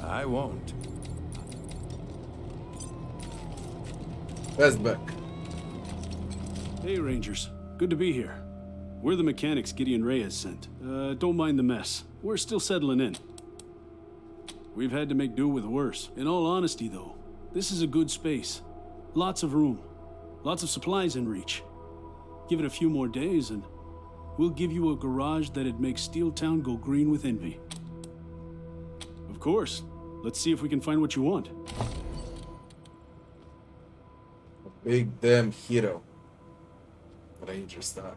I won't. Where's Buck? Hey, Rangers. Good to be here. We're the mechanics Gideon Reyes sent. Don't mind the mess. We're still settling in. We've had to make do with worse. In all honesty, though, this is a good space. Lots of room. Lots of supplies in reach. Give it a few more days and we'll give you a garage that'd make Steel Town go green with envy. Of course. Let's see if we can find what you want. A big damn hero. Ranger star.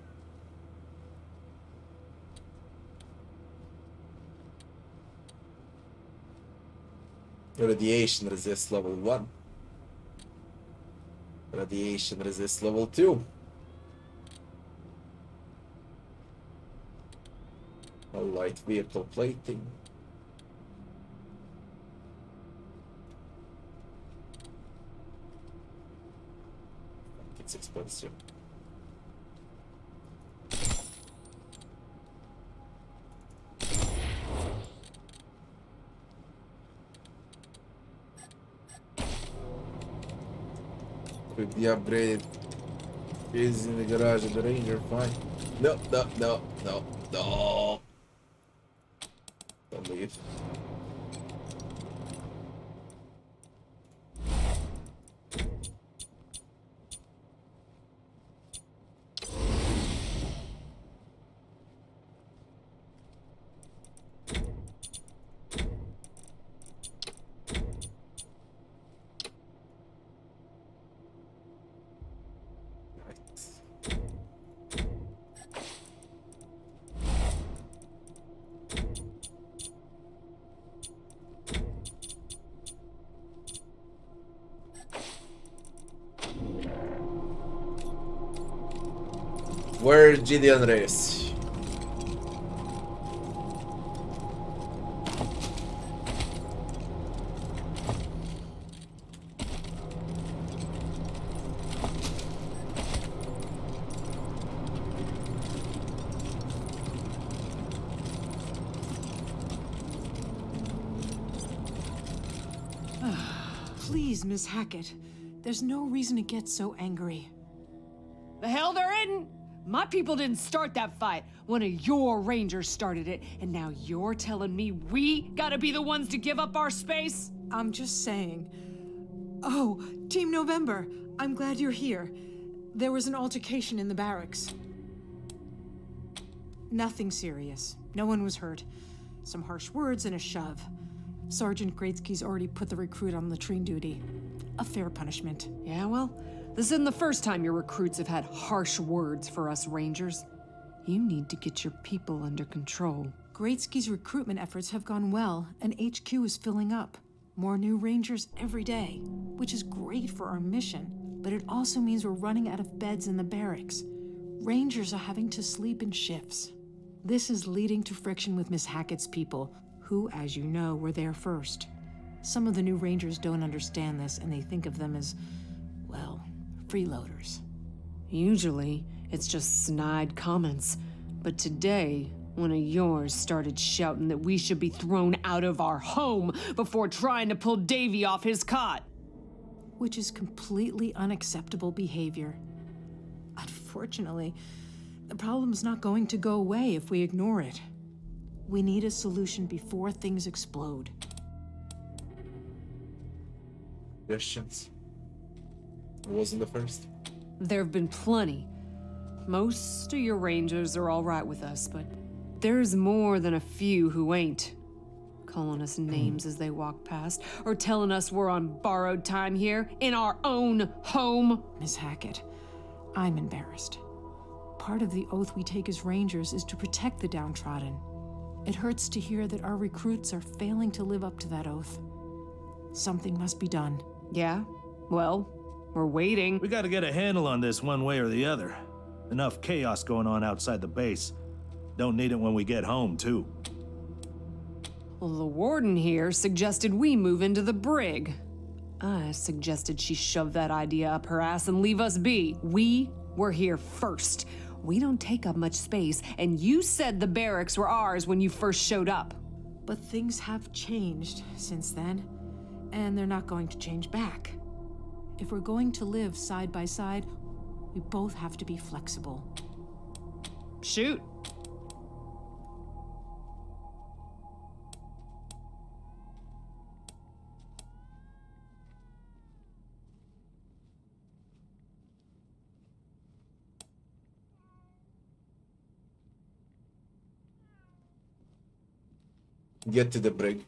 Radiation resist level 1. Radiation resist level 2. A light vehicle plating. It's expensive. Could be upgraded. Is in the garage of the Ranger, fine. No. Don't leave. Where's Gideon Reyes? Please, Miss Hackett. There's no reason to get so angry. The hell there isn't! My people didn't start that fight. One of your rangers started it, and now you're telling me we gotta be the ones to give up our space? I'm just saying. Oh, Team November, I'm glad you're here. There was an altercation in the barracks. Nothing serious. No one was hurt. Some harsh words and a shove. Sergeant Greatsky's already put the recruit on latrine duty. A fair punishment. Yeah, well, this isn't the first time your recruits have had harsh words for us Rangers. You need to get your people under control. Greatsky's recruitment efforts have gone well, and HQ is filling up. More new Rangers every day, which is great for our mission, but it also means we're running out of beds in the barracks. Rangers are having to sleep in shifts. This is leading to friction with Miss Hackett's people, who, as you know, were there first. Some of the new Rangers don't understand this, and they think of them as, well, freeloaders. Usually, it's just snide comments. But today, one of yours started shouting that we should be thrown out of our home before trying to pull Davy off his cot. Which is completely unacceptable behavior. Unfortunately, the problem's not going to go away if we ignore it. We need a solution before things explode. Questions? It wasn't the first. There have been plenty. Most of your rangers are all right with us, but there's more than a few who ain't. Calling us names as they walk past, or telling us we're on borrowed time here, in our own home. Miss Hackett, I'm embarrassed. Part of the oath we take as Rangers is to protect the downtrodden. It hurts to hear that our recruits are failing to live up to that oath. Something must be done. Yeah? Well, we're waiting. We gotta get a handle on this one way or the other. Enough chaos going on outside the base. Don't need it when we get home, too. Well, the warden here suggested we move into the brig. I suggested she shove that idea up her ass and leave us be. We were here first. We don't take up much space, and you said the barracks were ours when you first showed up. But things have changed since then, and they're not going to change back. If we're going to live side by side, we both have to be flexible. Shoot. Get to the brig.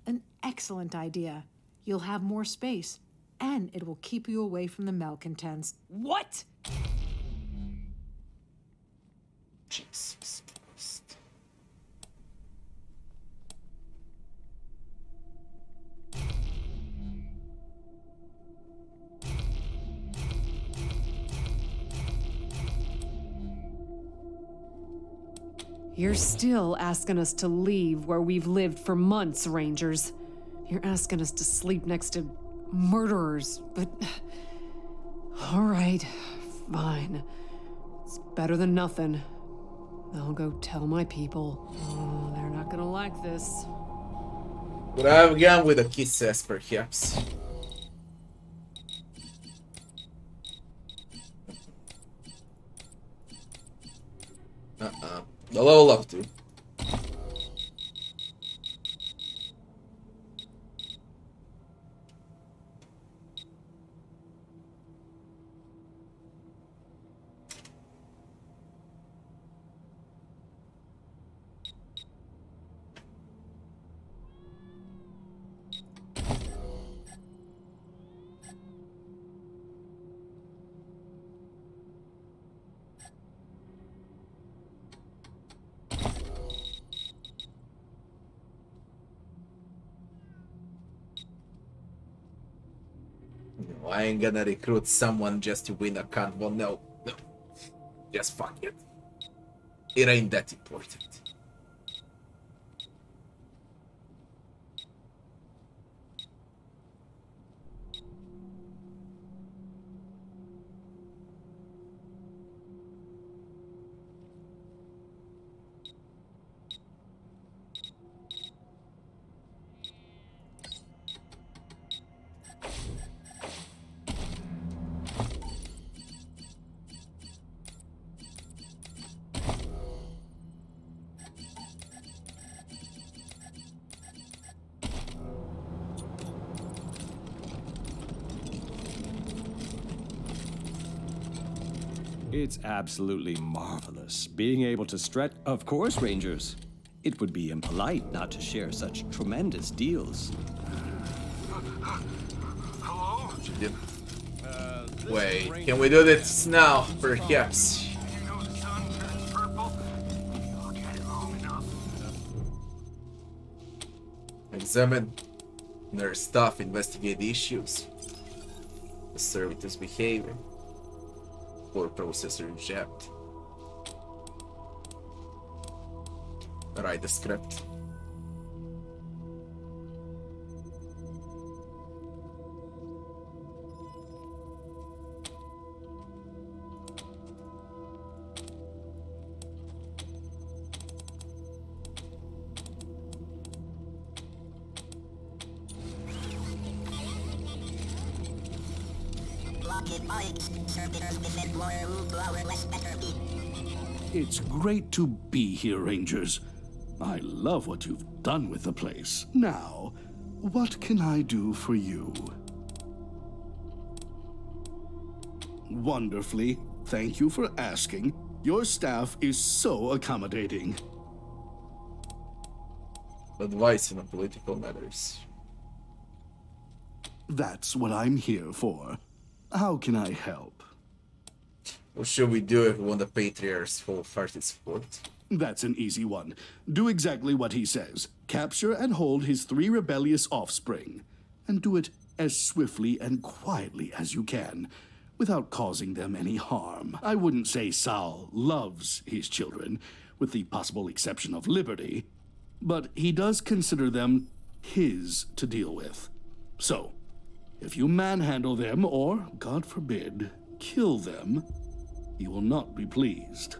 An excellent idea. You'll have more space, and it will keep you away from the malcontents. What? Jesus Christ. You're still asking us to leave where we've lived for months, Rangers. You're asking us to sleep next to murderers, but... All right, fine. It's better than nothing. I'll go tell my people. Oh, they're not gonna like this. But I've gone with a kisses, perhaps. The level up to. No, I ain't gonna recruit someone just to win a convo. No, no. Just fuck it. It ain't that important. It's absolutely marvelous being able to stretch. Of course, Rangers. It would be impolite not to share such tremendous deals. Hello? Wait, can we do this now? Perhaps. You know the sun turns purple? You look at it long enough. Examine their stuff, investigate issues. The servitor's behavior. Or processor inject. Write the script. It's great to be here, Rangers. I love what you've done with the place. Now, what can I do for you? Wonderfully. Thank you for asking. Your staff is so accommodating. Advice in political matters. That's what I'm here for. How can I help? What should we do if we want the Patriarch's wholehearted support? That's an easy one. Do exactly what he says. Capture and hold his 3 rebellious offspring. And do it as swiftly and quietly as you can, without causing them any harm. I wouldn't say Sal loves his children, with the possible exception of Liberty, but he does consider them his to deal with. So, if you manhandle them or, God forbid, kill them, he will not be pleased.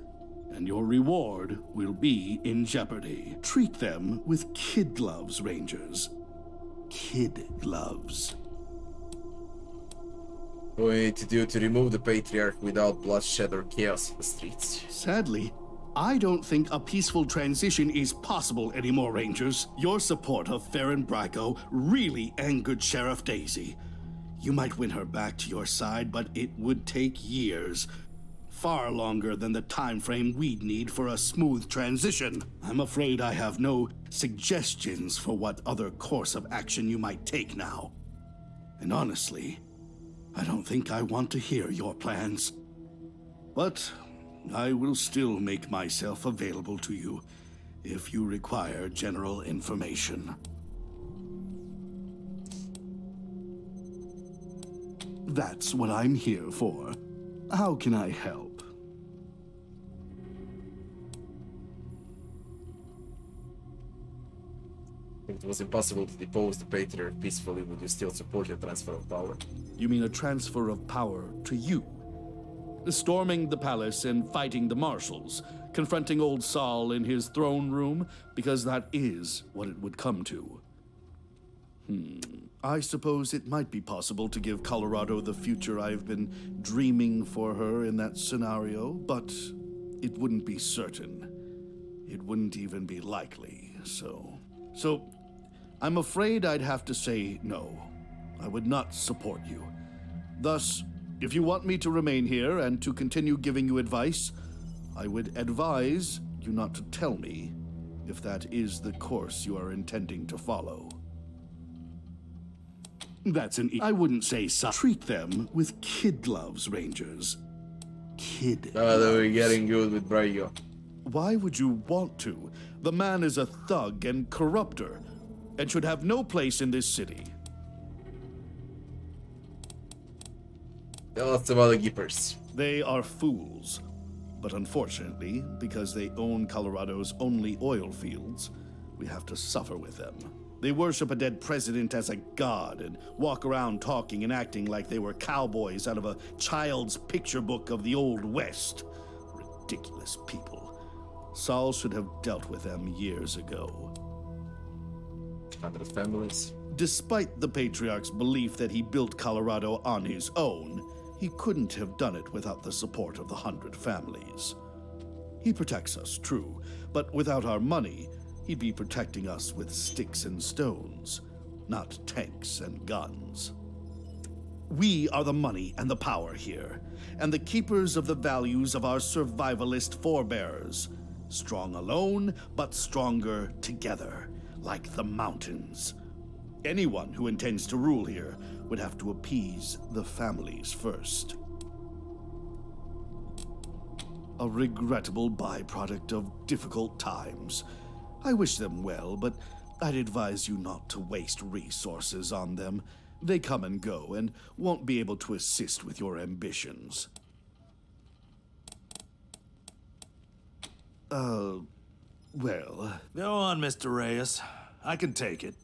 and your reward will be in jeopardy. Treat them with kid gloves, Rangers. Kid gloves. What we need to do to remove the Patriarch without bloodshed or chaos in the streets. Sadly, I don't think a peaceful transition is possible anymore, Rangers. Your support of Farron Bracco really angered Sheriff Daisy. You might win her back to your side, but it would take years. Far longer than the time frame we'd need for a smooth transition. I'm afraid I have no suggestions for what other course of action you might take now. And honestly, I don't think I want to hear your plans. But I will still make myself available to you if you require general information. That's what I'm here for. How can I help? If it was impossible to depose the Patriarch peacefully, would you still support the transfer of power? You mean a transfer of power to you? Storming the palace and fighting the marshals, confronting old Saul in his throne room, because that is what it would come to. I suppose it might be possible to give Colorado the future I've been dreaming for her in that scenario, but it wouldn't be certain. It wouldn't even be likely, so I'm afraid I'd have to say no. I would not support you. Thus, if you want me to remain here and to continue giving you advice, I would advise you not to tell me if that is the course you are intending to follow. That's I wouldn't say so. Treat them with kid gloves, Rangers. Kid Oh, gloves. we're getting good with Braio. Why would you want to? The man is a thug and corrupter, and should have no place in this city. There are lots of other keepers. They are fools. But unfortunately, because they own Colorado's only oil fields, we have to suffer with them. They worship a dead president as a god and walk around talking and acting like they were cowboys out of a child's picture book of the Old West. Ridiculous people. Saul should have dealt with them years ago. 100 families. Despite the Patriarch's belief that he built Colorado on his own, he couldn't have done it without the support of the 100 families. He protects us, true, but without our money, he'd be protecting us with sticks and stones, not tanks and guns. We are the money and the power here, and the keepers of the values of our survivalist forebears. Strong alone, but stronger together, like the mountains. Anyone who intends to rule here would have to appease the families first. A regrettable byproduct of difficult times. I wish them well, but I'd advise you not to waste resources on them. They come and go and won't be able to assist with your ambitions. Well... Go on, Mr. Reyes. I can take it.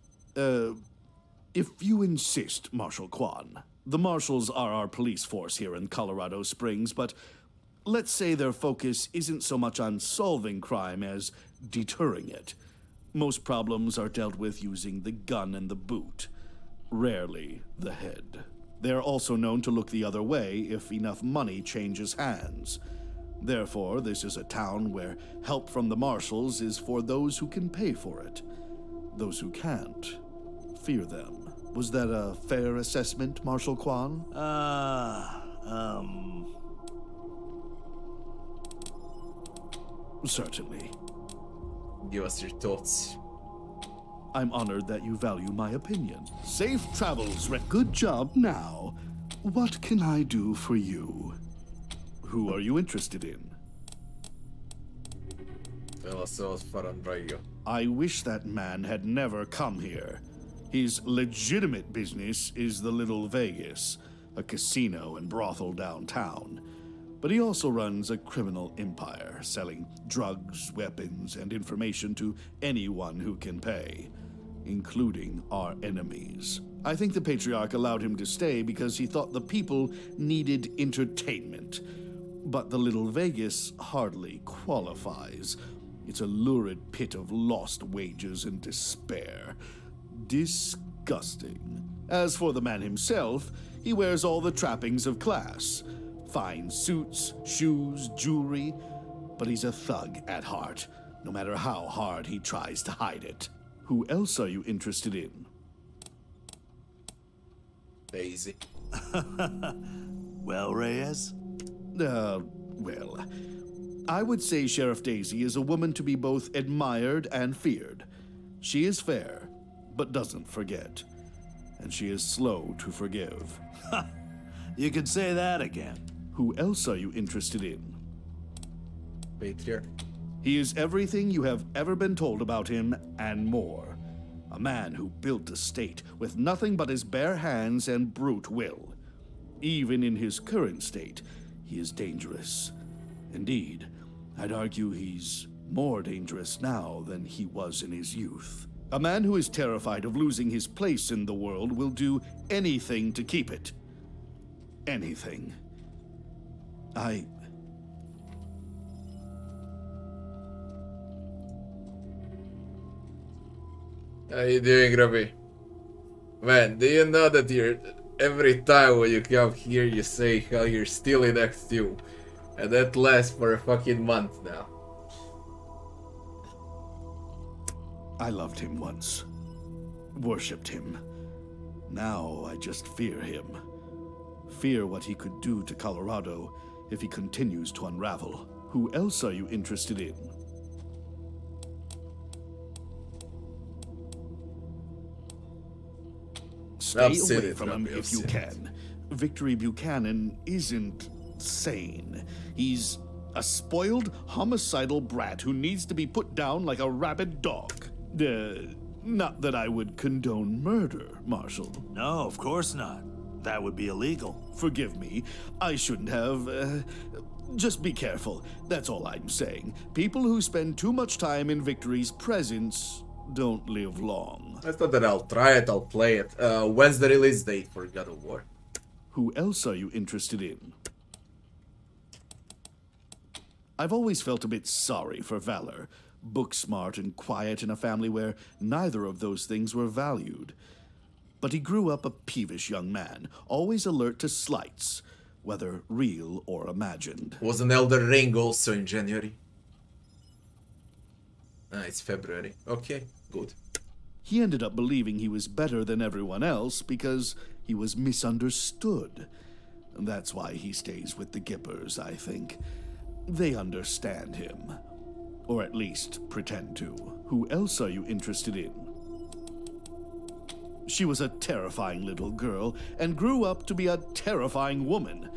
If you insist, Marshal Kwan. The Marshals are our police force here in Colorado Springs, but let's say their focus isn't so much on solving crime as deterring it. Most problems are dealt with using the gun and the boot, rarely the head. They're also known to look the other way if enough money changes hands. Therefore, this is a town where help from the Marshals is for those who can pay for it. Those who can't, fear them. Was that a fair assessment, Marshal Kwan? Certainly. Give us your thoughts. I'm honored that you value my opinion. Safe travels, Good job now. What can I do for you? Who are you interested in? Tell us all, Farron Braio. I wish that man had never come here. His legitimate business is the Little Vegas, a casino and brothel downtown. But he also runs a criminal empire, selling drugs, weapons, and information to anyone who can pay, including our enemies. I think the Patriarch allowed him to stay because he thought the people needed entertainment. But the Little Vegas hardly qualifies. It's a lurid pit of lost wages and despair. Disgusting. As for the man himself, he wears all the trappings of class. Fine suits, shoes, jewelry, but he's a thug at heart, no matter how hard he tries to hide it. Who else are you interested in? Daisy. Well, Reyes? Well, I would say Sheriff Daisy is a woman to be both admired and feared. She is fair, but doesn't forget. And she is slow to forgive. You could say that again. Who else are you interested in? Patriarch. He is everything you have ever been told about him and more. A man who built a state with nothing but his bare hands and brute will. Even in his current state, he is dangerous. Indeed, I'd argue he's more dangerous now than he was in his youth. A man who is terrified of losing his place in the world will do anything to keep it. Anything. How you doing, Robbie? Man, do you know that every time when you come here you say how you're still in Act 2? And that lasts for a fucking month now. I loved him once. Worshipped him. Now I just fear him. Fear what he could do to Colorado if he continues to unravel. Who else are you interested in? Stay away from him if you can. Victory Buchanan isn't sane. He's a spoiled, homicidal brat who needs to be put down like a rabid dog. Not that I would condone murder, Marshal. No, of course not. That would be illegal. Forgive me. I shouldn't have. Just be careful. That's all I'm saying. People who spend too much time in Victory's presence don't live long. I thought that I'll try it, I'll play it. When's the release date for God of War? Who else are you interested in? I've always felt a bit sorry for Valor. Book smart and quiet in a family where neither of those things were valued. But he grew up a peevish young man, always alert to slights, whether real or imagined. Was an Elder Ring also in January? Ah, it's February. Okay, good. He ended up believing he was better than everyone else because he was misunderstood. That's why he stays with the Gippers, I think. They understand him. Or at least pretend to. Who else are you interested in? She was a terrifying little girl and grew up to be a terrifying woman.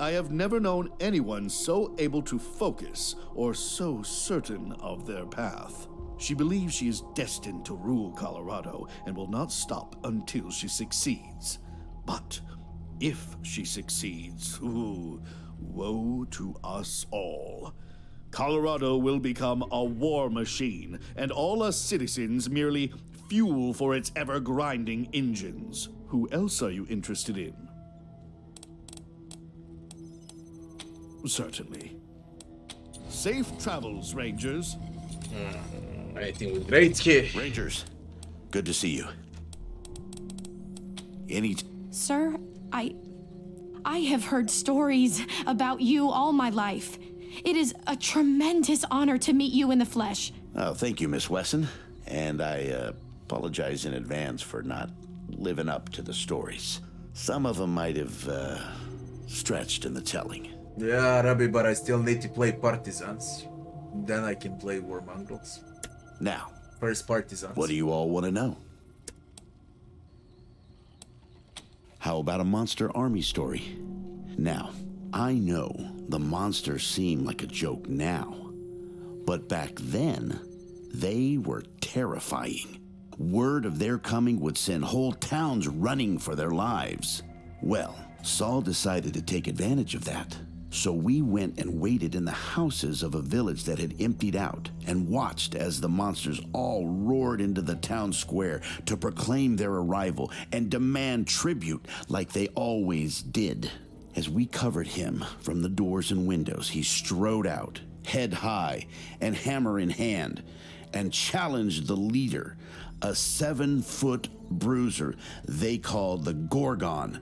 I have never known anyone so able to focus or so certain of their path. She believes she is destined to rule Colorado and will not stop until she succeeds. But if she succeeds, woe to us all. Colorado will become a war machine, and all us citizens merely fuel for its ever-grinding engines. Who else are you interested in? Certainly. Safe travels, Rangers. Anything with great here. Rangers, good to see you. Sir, I have heard stories about you all my life. It is a tremendous honor to meet you in the flesh. Oh, thank you, Miss Wesson. And I apologize in advance for not living up to the stories. Some of them might have stretched in the telling. Yeah, Rabbi, but I still need to play Partisans. Then I can play War Mongrels. Now, First Partisans. what do you all want to know? How about a monster army story? Now, I know the monsters seem like a joke now, but back then, they were terrifying. Word of their coming would send whole towns running for their lives. Well, Saul decided to take advantage of that. So we went and waited in the houses of a village that had emptied out and watched as the monsters all roared into the town square to proclaim their arrival and demand tribute like they always did. As we covered him from the doors and windows, he strode out, head high and hammer in hand, and challenged the leader, a 7-foot bruiser they called the Gorgon,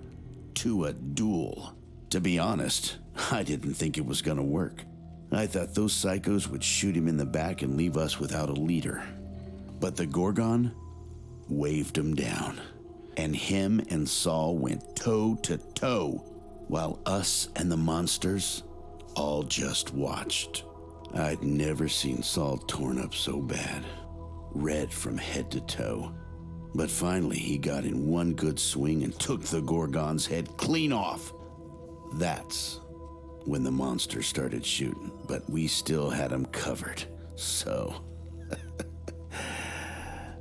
to a duel. To be honest, I didn't think it was gonna work. I thought those psychos would shoot him in the back and leave us without a leader. But the Gorgon waved him down, and him and Saul went toe to toe, while us and the monsters all just watched. I'd never seen Saul torn up so bad, red from head to toe. But finally he got in one good swing and took the Gorgon's head clean off. That's when the monster started shooting, but we still had him covered, so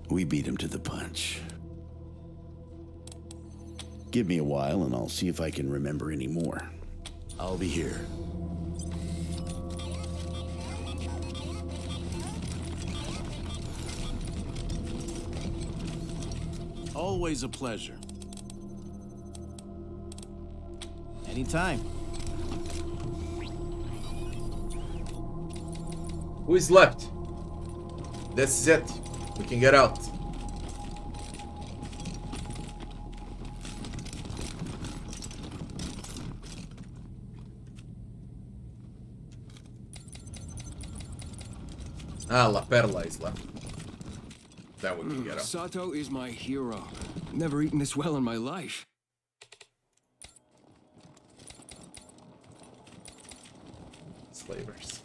we beat him to the punch. Give me a while and I'll see if I can remember any more. I'll be here. Always a pleasure. Anytime. Who is left? That's it. We can get out. Ah, La Perla is left. That we can get out. Sato is my hero. Never eaten this well in my life. Slavers.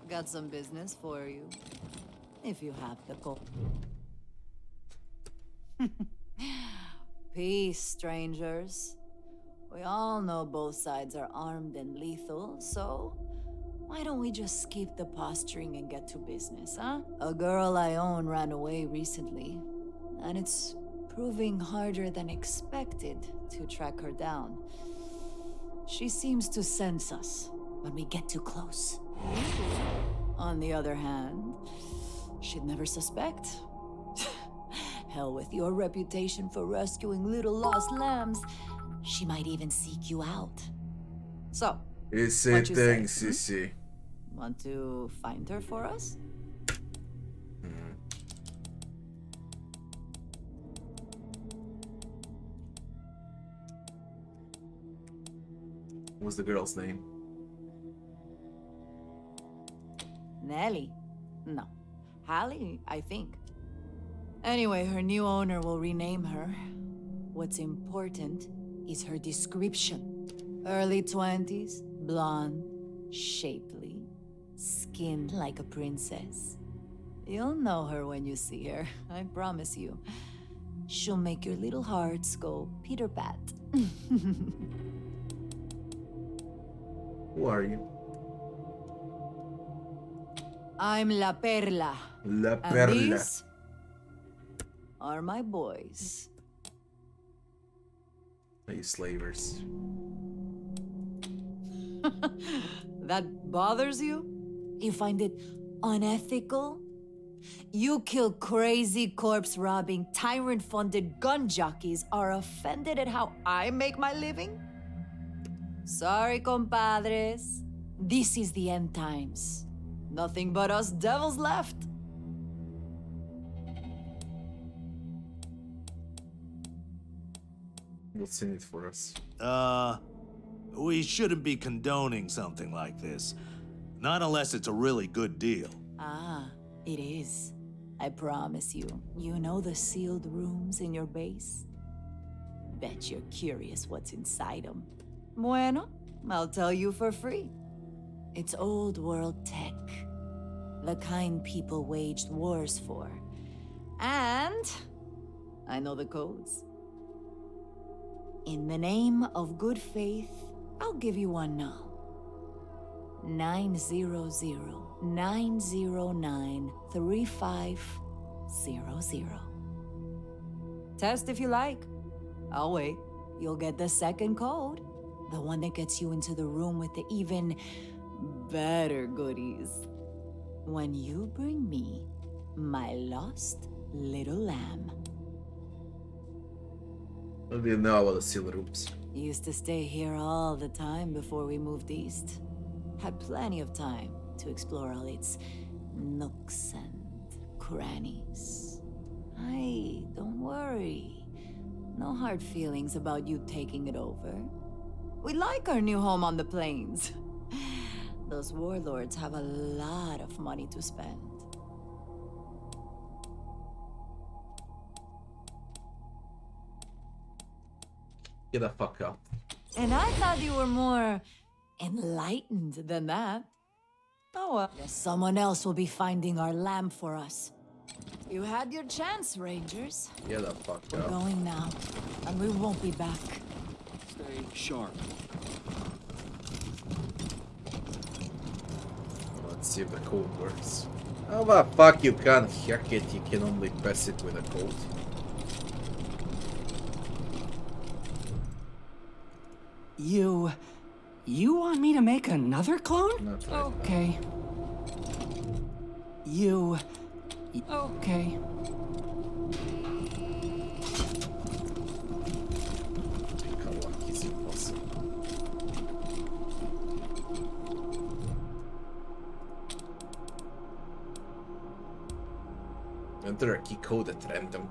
Got some business for you, if you have the gold. Peace, strangers. We all know both sides are armed and lethal, so why don't we just skip the posturing and get to business, huh? A girl I own ran away recently, and it's proving harder than expected to track her down. She seems to sense us when we get too close. On the other hand, she'd never suspect. Hell with your reputation for rescuing little lost lambs, she might even seek you out. So, It's a what you thing, say, Sissy. Want to find her for us? What's the girl's name? Nelly? No. Hallie, I think. Anyway, her new owner will rename her. What's important is her description. Early 20s, blonde, shapely, skin like a princess. You'll know her when you see her, I promise you. She'll make your little hearts go Peter-pat. Who are you? I'm La Perla. La And Perla. these are my boys. Hey, slavers. That bothers you? You find it unethical? You kill crazy corpse-robbing, tyrant-funded gun jockeys are offended at how I make my living? Sorry, compadres. This is the end times. Nothing but us devils left. What's in it for us? We shouldn't be condoning something like this. Not unless it's a really good deal. Ah, it is. I promise you. You know the sealed rooms in your base? Bet you're curious what's inside them. Bueno, I'll tell you for free. It's old world tech. The kind people waged wars for. And I know the codes. In the name of good faith, I'll give you one now. 900-909-3500. Test if you like. I'll wait. You'll get the second code. The one that gets you into the room with the even better goodies. When you bring me my lost little lamb. What do you know about the seal rooms? Used to stay here all the time before we moved east. Had plenty of time to explore all its nooks and crannies. Don't worry. No hard feelings about you taking it over. We like our new home on the plains. Those warlords have a lot of money to spend. Get the fuck up. And I thought you were more enlightened than that. Oh, well. Guess someone else will be finding our lamb for us. You had your chance, Rangers. Get the fuck We're up. going now, and we won't be back. Stay sharp. Let's see if the code works. How the fuck you can't hack it? You can only pass it with a code. You want me to make another clone? Not right Okay. Okay. Take a look, is impossible. Enter a key code at random.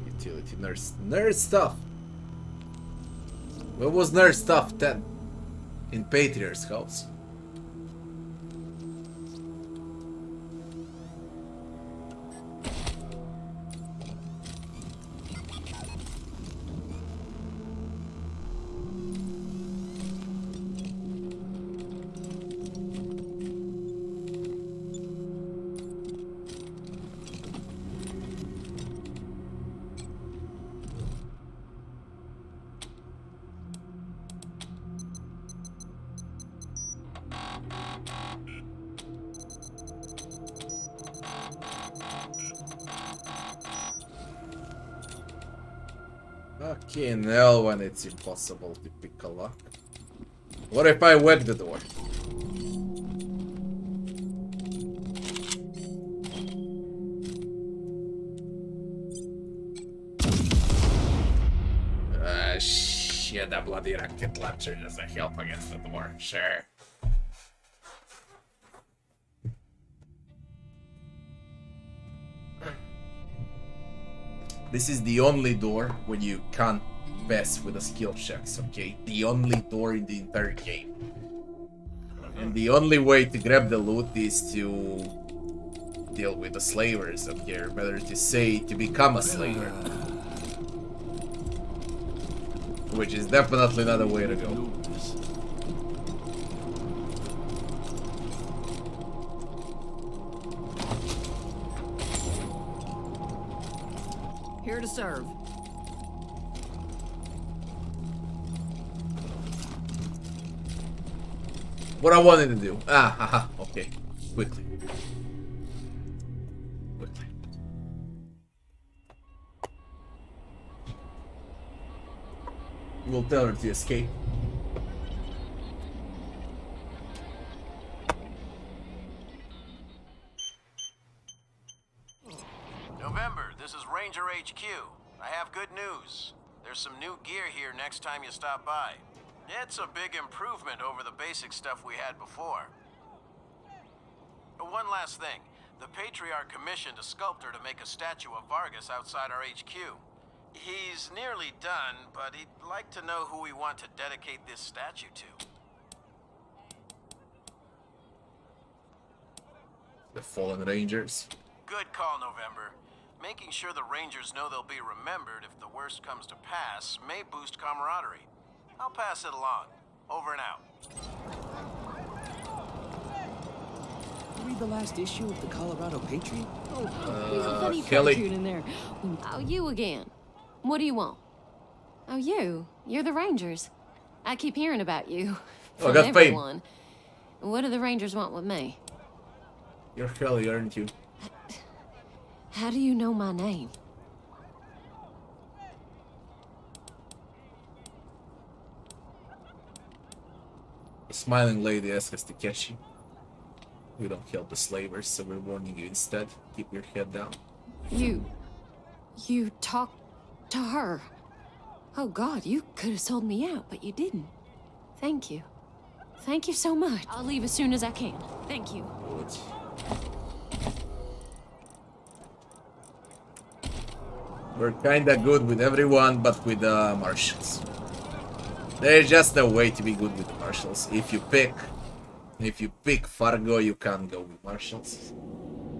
Utility nurse. Nurse stuff! What was nurse stuff then? In Patriarch's house. Fucking hell, when it's impossible to pick a lock. What if I whack the door? Shit, that bloody rocket launcher doesn't help against the door, sure. This is the only door when you can't pass with the skill checks, okay? The only door in the entire game. And the only way to grab the loot is to deal with the slavers up here. Better to say, to become a slaver. Which is definitely not a way to go. Here to serve. What I wanted to do. Ah, haha, okay. Quickly. Quickly. We'll tell her to escape. November, this is Ranger HQ. I have good news. There's some new gear here next time you stop by. It's a big improvement over the basic stuff we had before. One last thing. The Patriarch commissioned a sculptor to make a statue of Vargas outside our HQ. He's nearly done, but he'd like to know who we want to dedicate this statue to. The Fallen Rangers. Good call, November. Making sure the Rangers know they'll be remembered if the worst comes to pass may boost camaraderie. I'll pass it along. Over and out. Read the last issue of the Colorado Patriot? There's a funny Kelly. cartoon in there. Oh, you again. What do you want? Oh, you're the Rangers. I keep hearing about you. Oh, From got fame. everyone. What do the Rangers want with me? You're Kelly, aren't you? How do you know my name? The smiling lady asks us to catch you. We don't help the slavers, so we're warning you instead. Keep your head down. You talked to her. Oh God, you could have sold me out, but you didn't. Thank you. Thank you so much. I'll leave as soon as I can. Thank you. Good. We're kinda good with everyone, but with the marshals. There's just no way to be good with the marshals. If you pick Fargo, you can't go with marshals.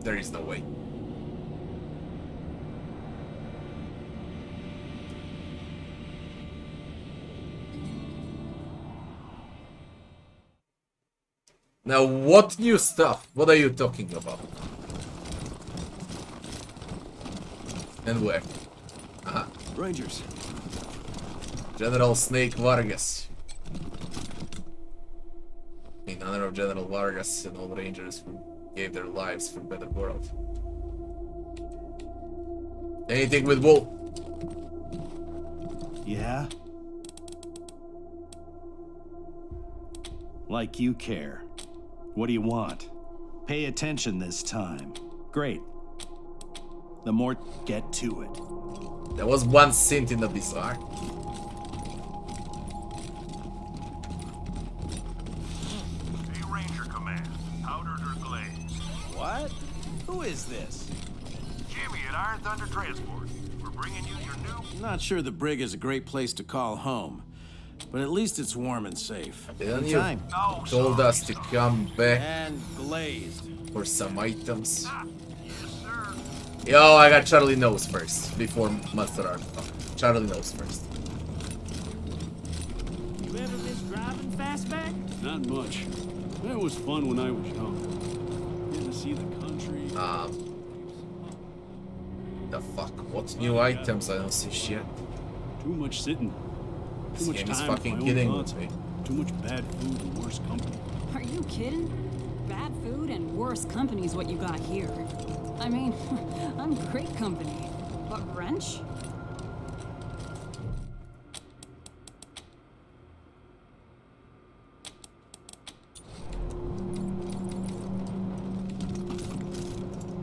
There is no way. Now, what new stuff? What are you talking about? And where? Aha. Rangers. General Snake Vargas. In honor of General Vargas and all Rangers who gave their lives for a better world. Anything with Wolf? Yeah? Like you care. What do you want? Pay attention this time. Great. The more, get to it. There was one synth in the bizarre. Hey, Ranger Command. Powdered or glazed? What? Who is this? Jimmy at Iron Thunder Transport. We're bringing you your new... Not sure the brig is a great place to call home, but at least it's warm and safe. Then you Time. told us to come back And glazed. for some items. Yes, sir. Yo, I got Charlie Nose first, before Monster Art. Oh, Charlie Nose first. You ever miss driving fastback? Not much. That was fun when I was young. Getting to see the country. The fuck? What new items? I don't see shit. Too much sitting. This Too much game is time fucking for my own kidding thoughts. with me. Too much bad food and worse company. Are you kidding? Bad food and worse company is what you got here. I mean, I'm great company, but wrench?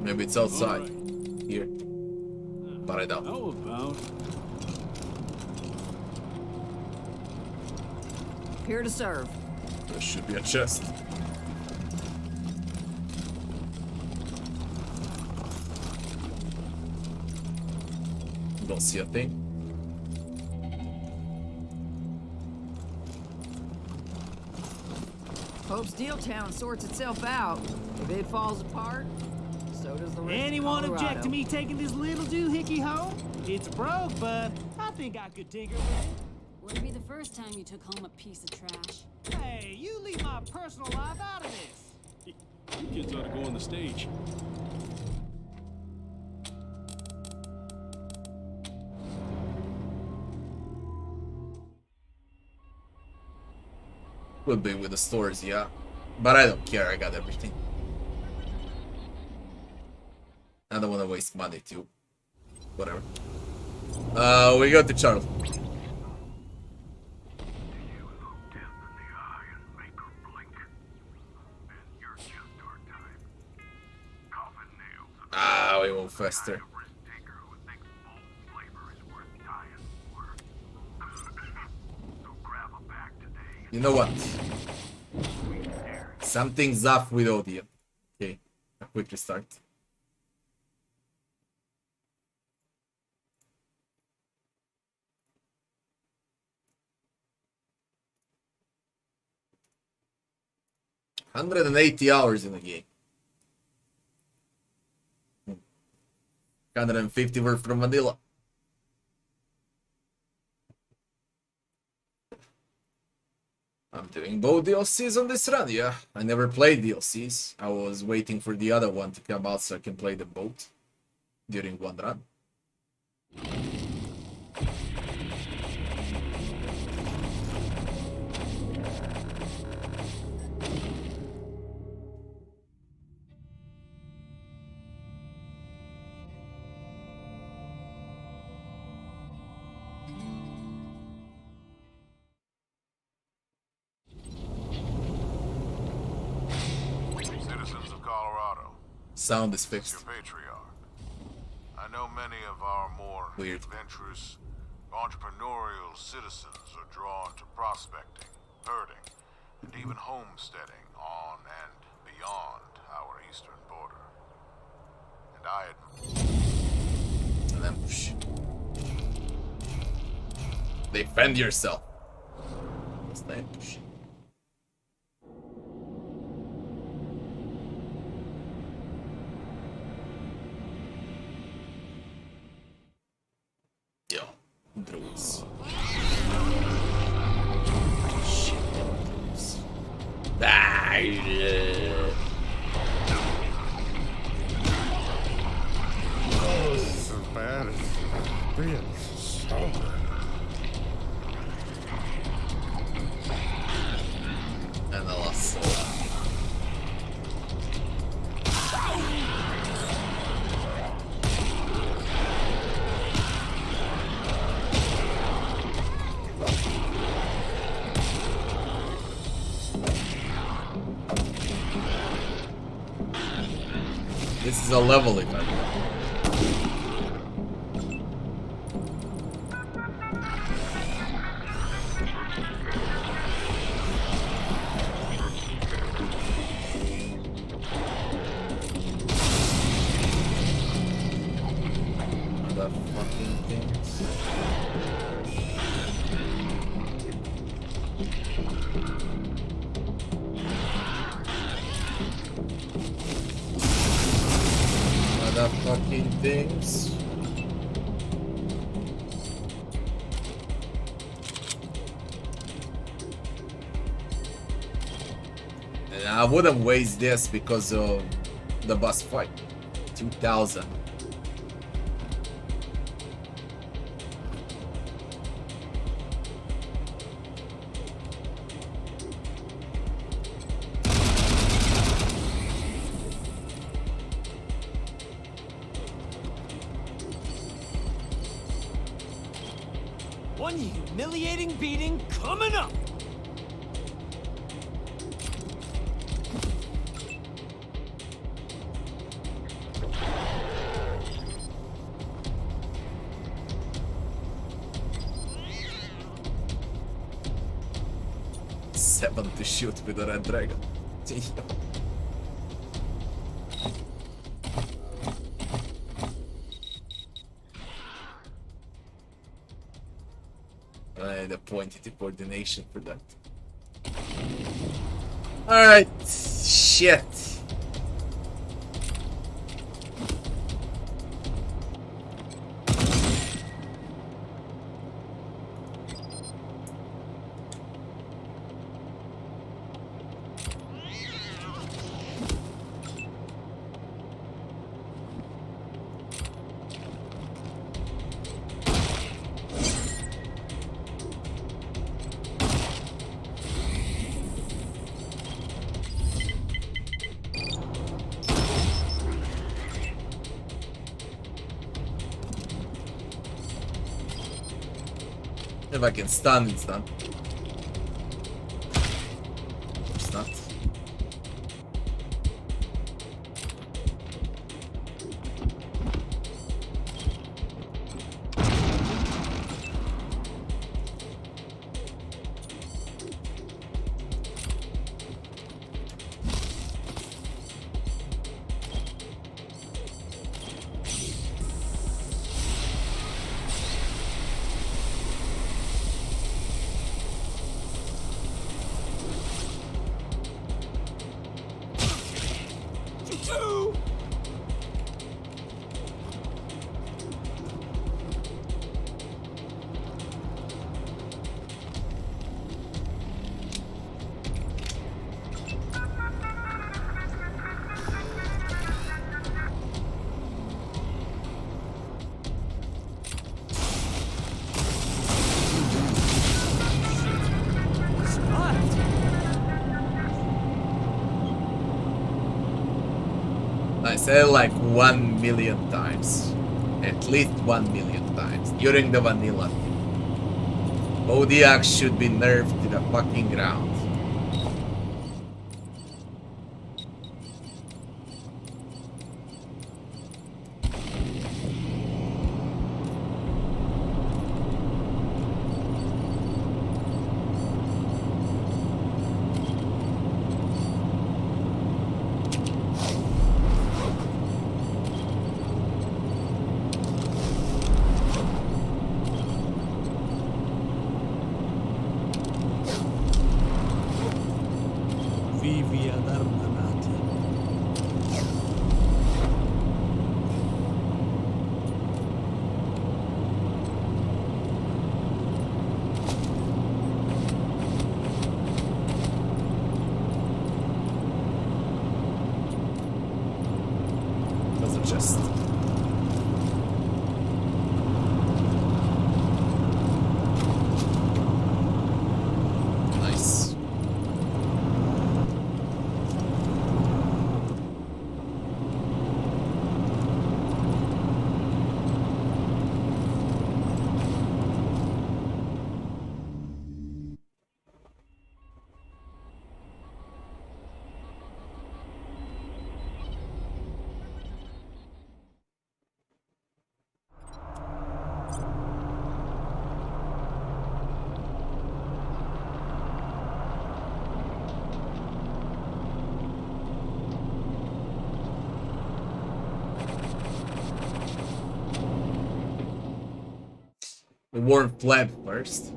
Maybe it's outside. Here. But I don't. How about? Here to serve. There should be a chest. Don't see a thing. Hope Steel Town sorts itself out. If it falls apart, so does the rest Anyone of Colorado. object to me taking this little doohickey home? It's broke, but I think I could tinker with it. Wouldn't be the first time you took home a piece of trash. Hey, you leave my personal life out of this. You kids ought to go on the stage. Would be with the stores, yeah. But I don't care, I got everything. I don't want to waste money too. Whatever. We go to Charles. Ah, we move faster. You know what? Something's off with audio. Okay, a quick restart. $180 in the game. 150 were from Manila. I'm doing both DLCs on this run, yeah. I never played DLCs. I was waiting for the other one to come out so I can play them both during one run. Sound is fixed. Mr. Patriarch, I know many of our more adventurous, entrepreneurial citizens are drawn to prospecting, herding, and even homesteading on and beyond our eastern border. And I And then psh. Defend yourself. What's that? Psh. Yo, druids. Shit, druids. Ah, yeah. Oh, this is so bad. It's being somber. And I lost. This is a level event. The fucking things. Other fucking things. And I wouldn't waste this because of the boss fight. 2000. One humiliating beating coming up! Seven to shoot with a red dragon. I need a pointy coordination for that. Alright, shit. If I can stun, it's done. It's not. I said it like 1 million times. At least 1 million times during the vanilla. Zodiac should be nerfed to the fucking ground. What There's a chest. Nice. We warn Fleb first,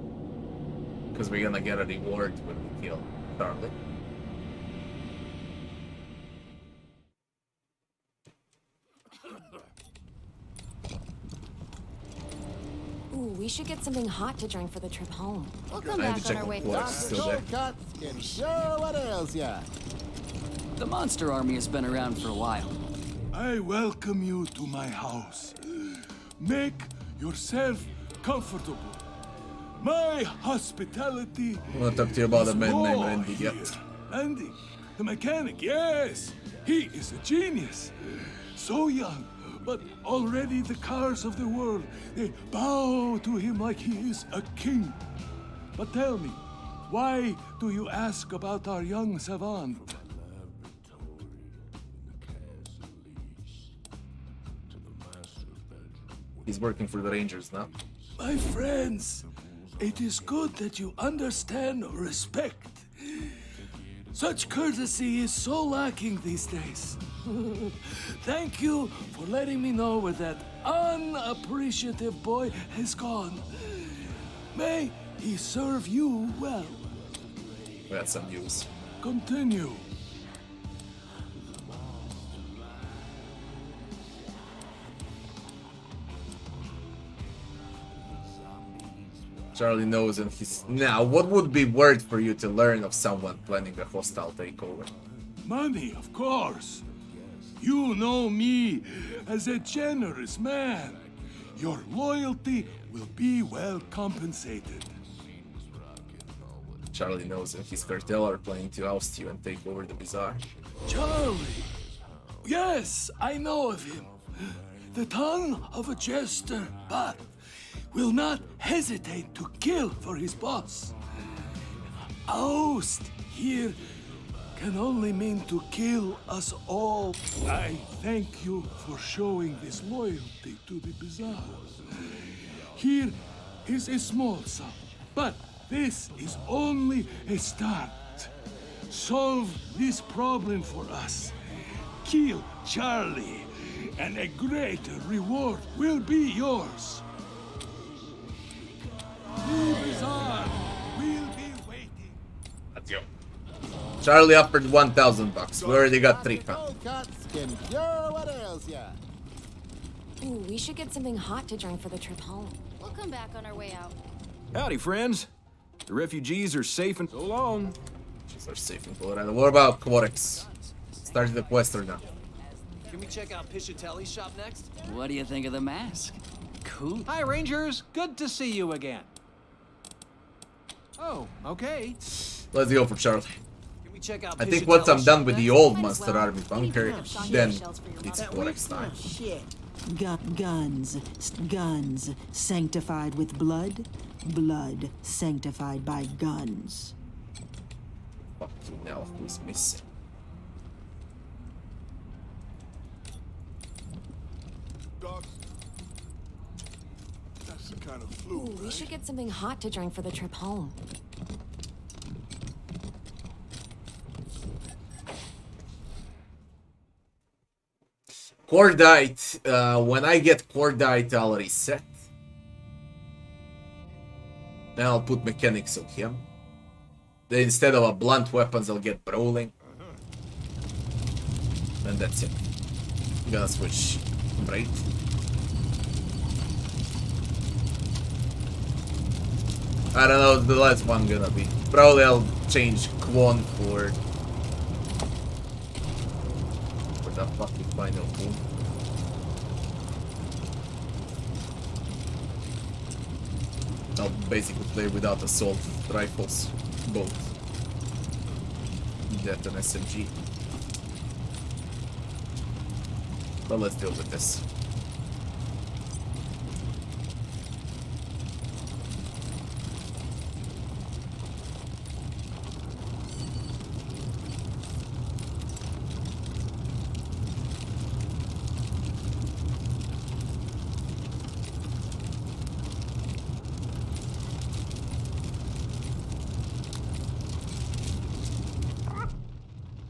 because we're gonna get a reward when we kill Charlie. Ooh, we should get something hot to drink for the trip home. We'll come I have back to on check our way. what is still there. What ails ya? The monster army has been around for a while. I welcome you to my house. Make yourself comfortable. My hospitality. I want to talk to you about a man named more Andy here. yet. Andy, the mechanic, yes. He is a genius. So young, but already the cars of the world, they bow to him like he is a king. But tell me, why do you ask about our young savant? He's working for the Rangers now. My friends, it is good that you understand respect. Such courtesy is so lacking these days. Thank you for letting me know where that unappreciative boy has gone. May he serve you well. We had some news. Continue. Charlie knows and he's... Now, what would be worth for you to learn of someone planning a hostile takeover? Money, of course. You know me as a generous man. Your loyalty will be well compensated. Charlie knows and his cartel are planning to oust you and take over the bazaar. Charlie! Yes, I know of him. The tongue of a jester, but will not hesitate to kill for his boss. Oust here can only mean to kill us all. I thank you for showing this loyalty to the bazaar. Here is a small sum, but this is only a start. Solve this problem for us. Kill Charlie, and a greater reward will be yours. The bazaar will be waiting. Let's go. Charlie offered 1,000 bucks. We already got 300. What ails ya? Ooh, we should get something hot to drink for the trip home. We'll come back on our way out. Howdy, friends. The refugees are safe and so long. Refugees are safe in Colorado. What about Barracks? Started the quest or not? Can we check out Piscitelli's shop next? What do you think of the mask? Cool. Hi, Rangers. Good to see you again. Oh, okay. Let's go for Charlie. Can we check out I think once I'm done with the old Monster Army bunker, then it's Barracks time. Shit. Guns sanctified with blood, blood sanctified by guns. Fucking hell, who's missing? That's the kind of flu. Ooh, we should get something hot to drink for the trip home. Cordite, when I get Cordite, I'll reset. Then I'll put mechanics on him. Then instead of a blunt weapons, I'll get brawling. And that's it. Gonna switch right. I don't know what the last one gonna be. Probably I'll change Kwon for the fucking final boom. I'll basically play without assault rifles, both that and SMG. But let's deal with this.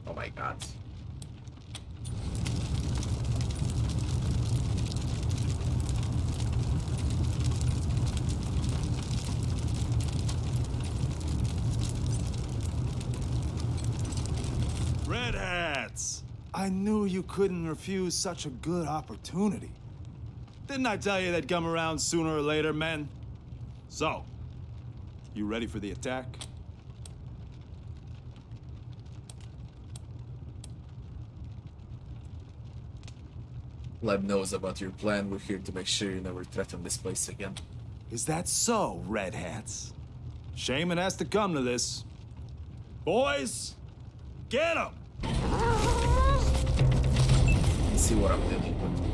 Oh my god. Red Hats! I knew you couldn't refuse such a good opportunity. Didn't I tell you they'd come around sooner or later, men? So, you ready for the attack? Lab knows about your plan. We're here to make sure you never threaten this place again. Is that so, Red Hats? Shame it has to come to this. Boys, get 'em! Let's see what I'm dealing with.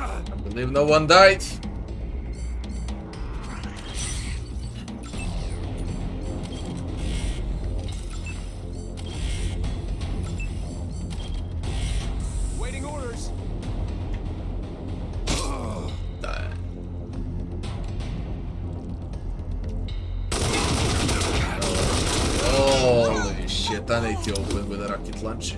I believe no one died. Waiting orders. Holy shit, I need to open with a rocket launcher.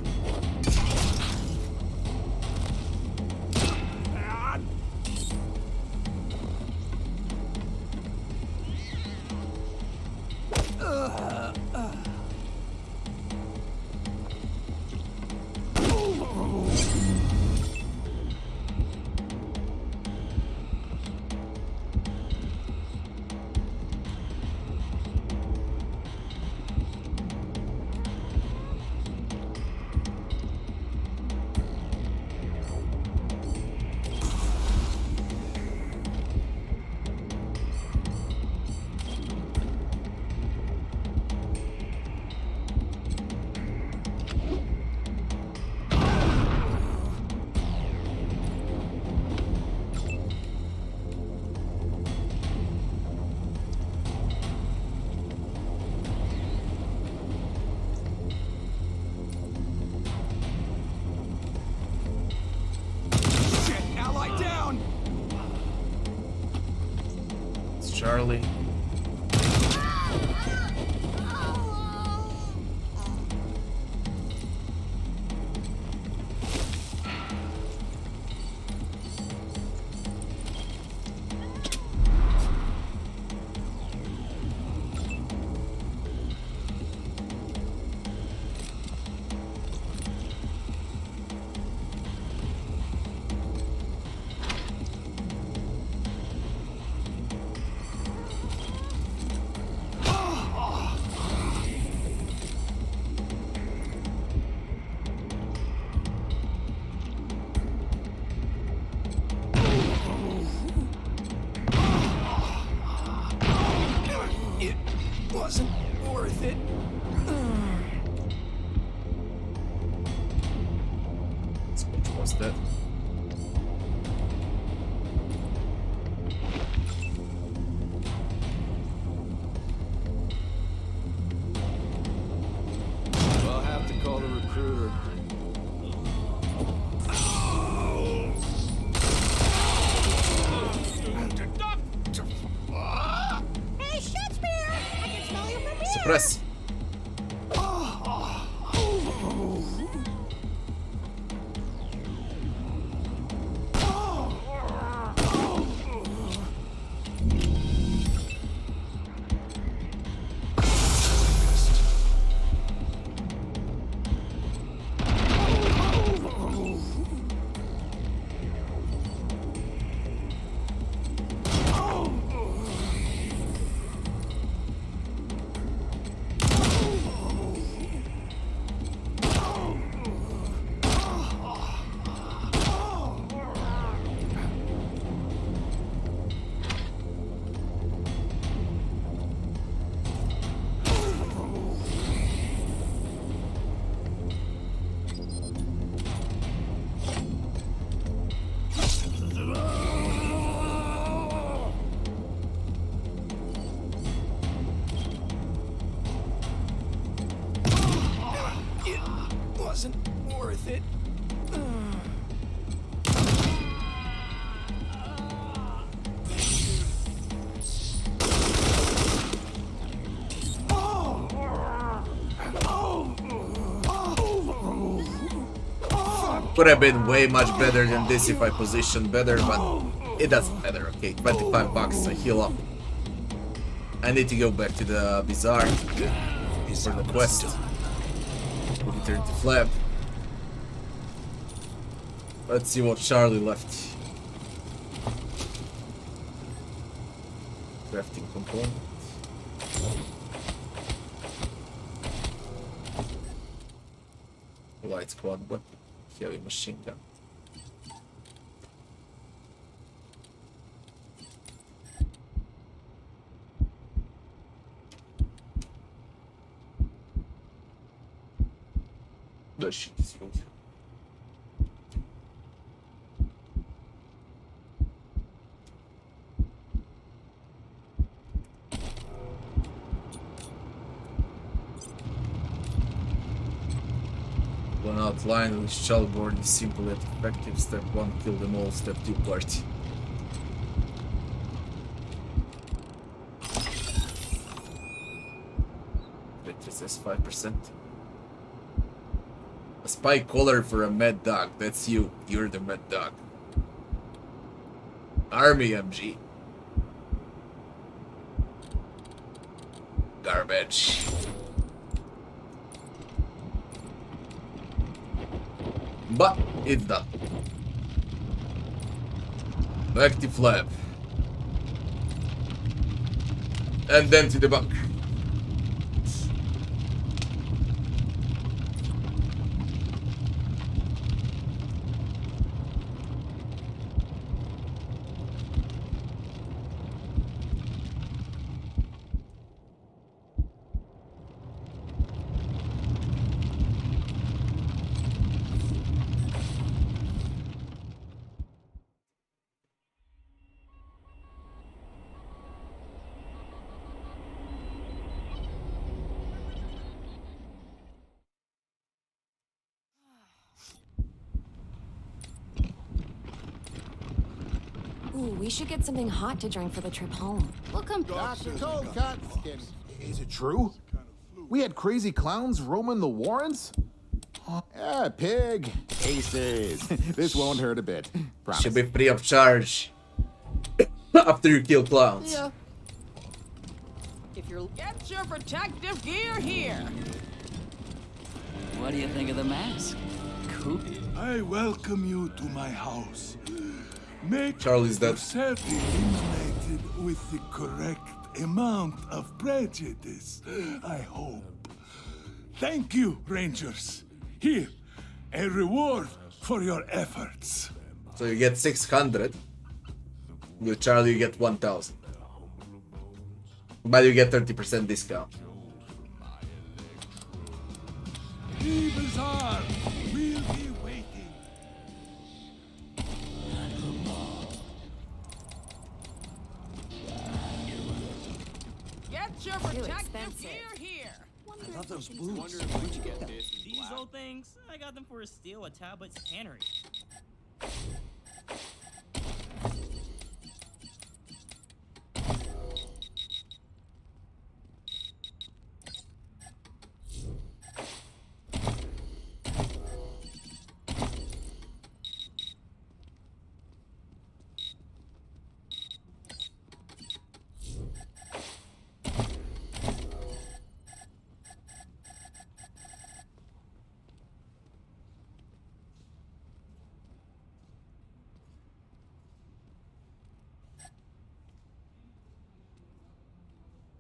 Charlie. Wasn't worth it. Which was that? I'll have to call the recruiter. Hey, Shakespeare! I can smell you from here! Suppress. Wasn't worth it. Could have been way much better than this if I positioned better, but it doesn't matter. Okay, 25 bucks, I heal up. I need to go back to the bazaar for the quest. Return to Flab. Let's see what Charlie left. Crafting component. Light squad weapon. Heavy machine gun. That shit is good. One outline with Shellboard is simple yet effective. Step 1, kill them all. Step 2, party. It says 5%. A spy collar for a mad dog. That's you. You're the mad dog. Army MG. Garbage. But it's done. Back to Flab. And then to the bunker. Ooh, we should get something hot to drink for the trip home. We'll come. Dr. Cold Cutskin. Is it true? We had crazy clowns roaming the warrens? Yeah, pig. Aces. This won't hurt a bit. Promise. Should be free of charge after you kill clowns. Yeah. If you're get your protective gear here. What do you think of the mask? Cool. I welcome you to my house. Make Charlie's dead. yourself illuminated with the correct amount of prejudice, I hope. Thank you, Rangers. Here, a reward for your efforts. So you get 600. With Charlie you get 1000. But you get 30% discount. The bazaar will be waiting. Get your protective gear here. I love those boots. Where'd you get this? These old things? I got them for a steal at Talbot's Tannery.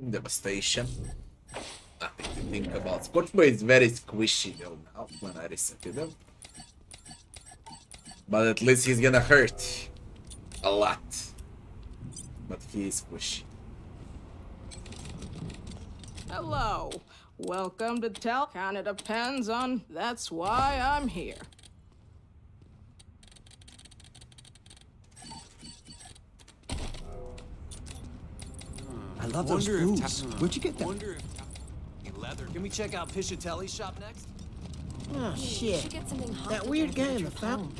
Devastation. Nothing to think about. Scorchboy is very squishy though now when I resetted him. But at least he's gonna hurt a lot. But he is squishy. Hello. Welcome to Tell. Kinda depends on. That's why I'm here. I love those boots. Where'd you get them? Wonder if leather. Can we check out Pishatelli's shop next? Oh, shit. That weird guy in the fountain.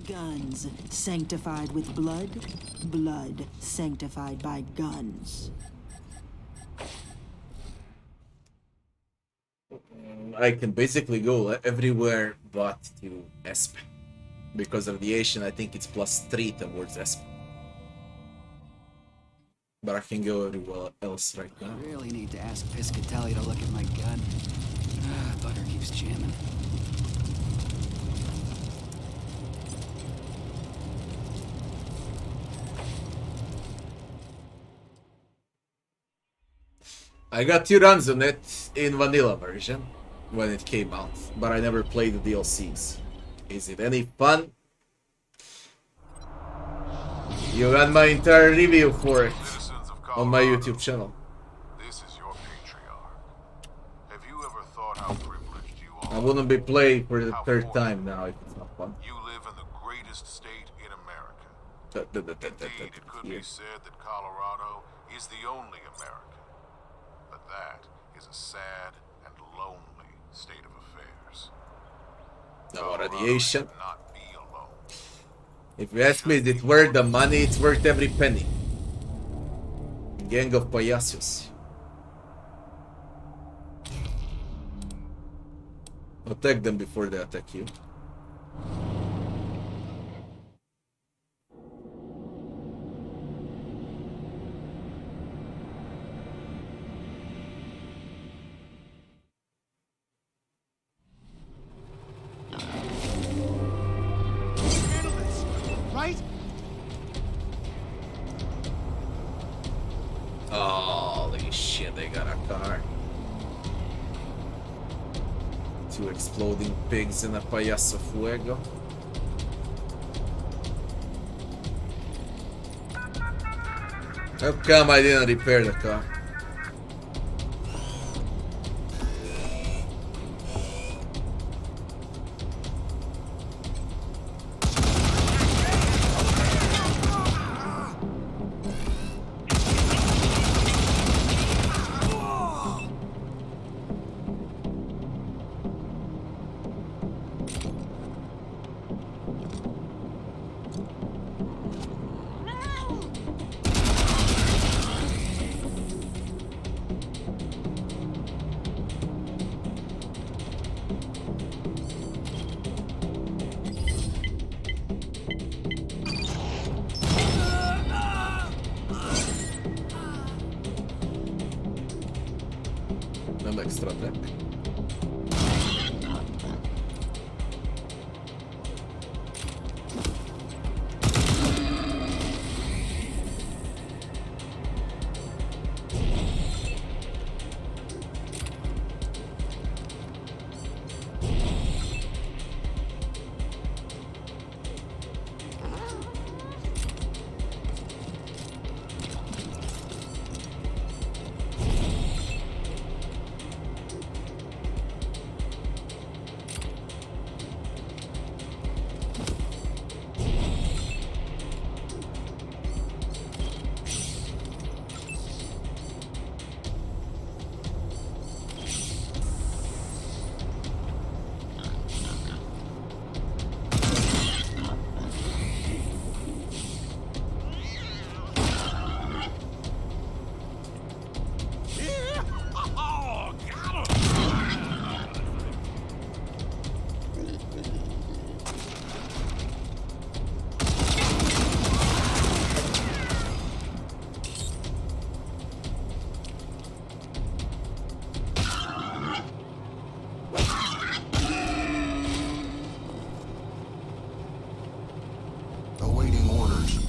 Guns sanctified with blood. Blood sanctified by guns. I can basically go everywhere but to Esp. Because of radiation, I think it's +3 towards Esp. But I can go everywhere else right now. I really need to ask Piscatelli to look at my gun. Butter keeps jamming. I got 2 runs on it in vanilla version when it came out, but I never played the DLCs. Is it any fun? You got my entire review for it on my YouTube channel. This is your patriarch. Have you ever thought how privileged you are? I wouldn't be playing for the 3rd time now if it's not fun. You live in the greatest state in America. Indeed, it could be said that Colorado is the only America. But that is a sad and lonely state of affairs. No radiation. If you ask me, is it worth the money? It's worth every penny. Gang of payasos. Attack them before they attack you. Right? Holy shit, they got a car. 2 exploding pigs and a payaso fuego. How come I didn't repair the car? extra deck. Awaiting orders.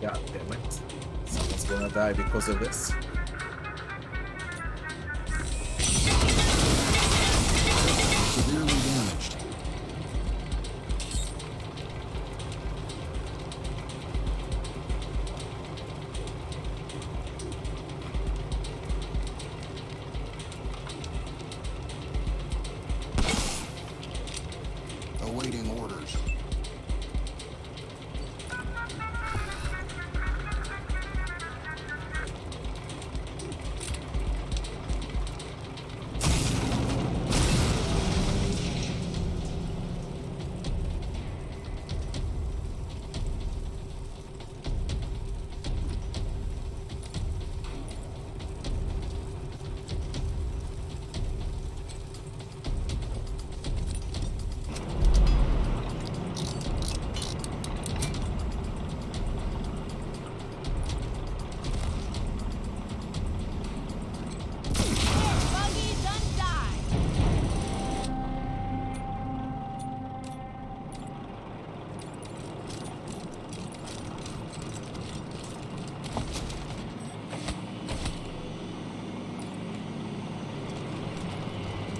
God damn it. Someone's gonna die because of this. Severely damaged. Awaiting orders.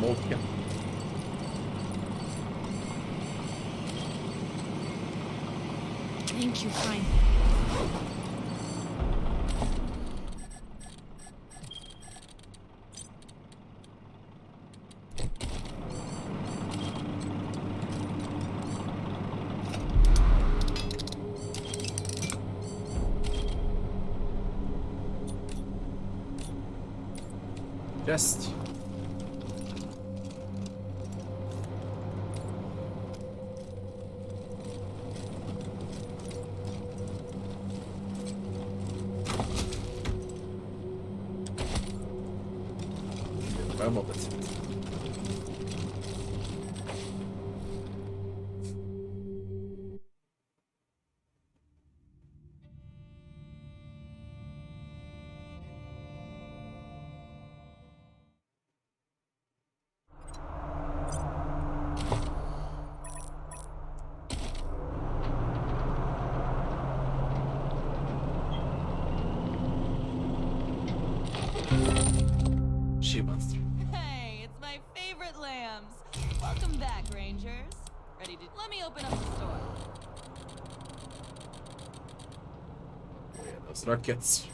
smoke him. Thank you, kind. Just. Vamos, that's it. Monster. Hey, it's my favorite lambs. Welcome back, Rangers. Ready to... Let me open up the store. Oh yeah, those rockets.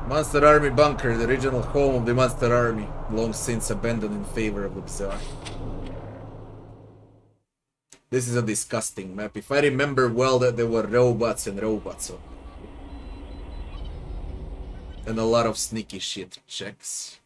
Monster Army Bunker, the original home of the Monster Army, long since abandoned in favor of the Bizarre. This is a disgusting map. If I remember well, that there were robots and robots. And a lot of sneaky shit checks.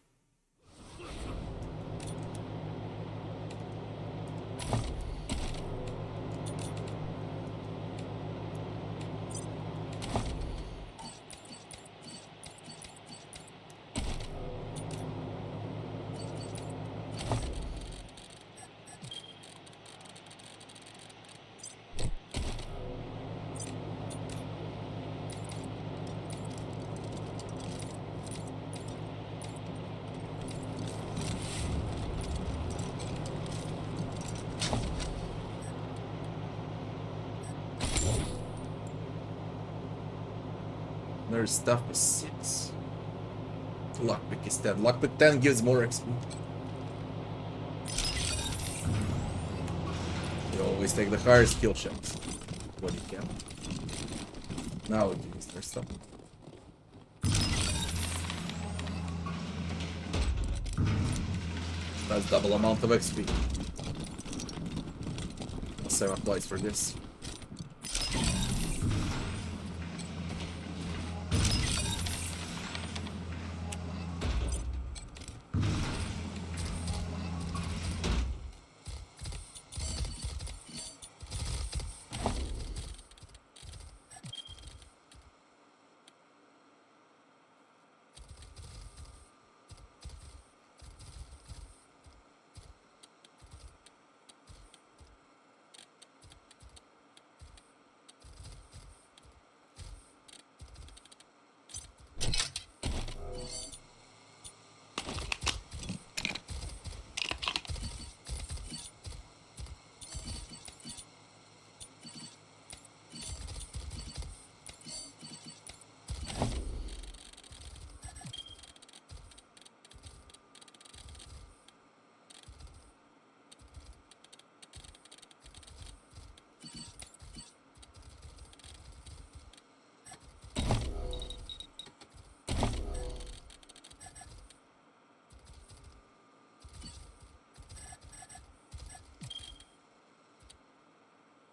Their stuff is 6. Lockpick is 10. Lockpick 10 gives more XP. You always take the higher skill checks when you can. Now we can use their stuff. That's double amount of XP. Same applies for this.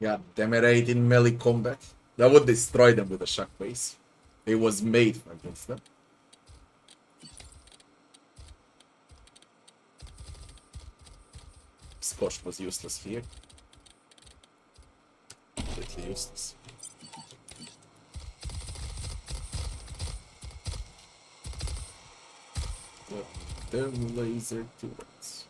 Yeah, Demerate in melee combat. That would destroy them with a shock base. It was made against them. Scorch was useless here. Completely useless. The laser turrets.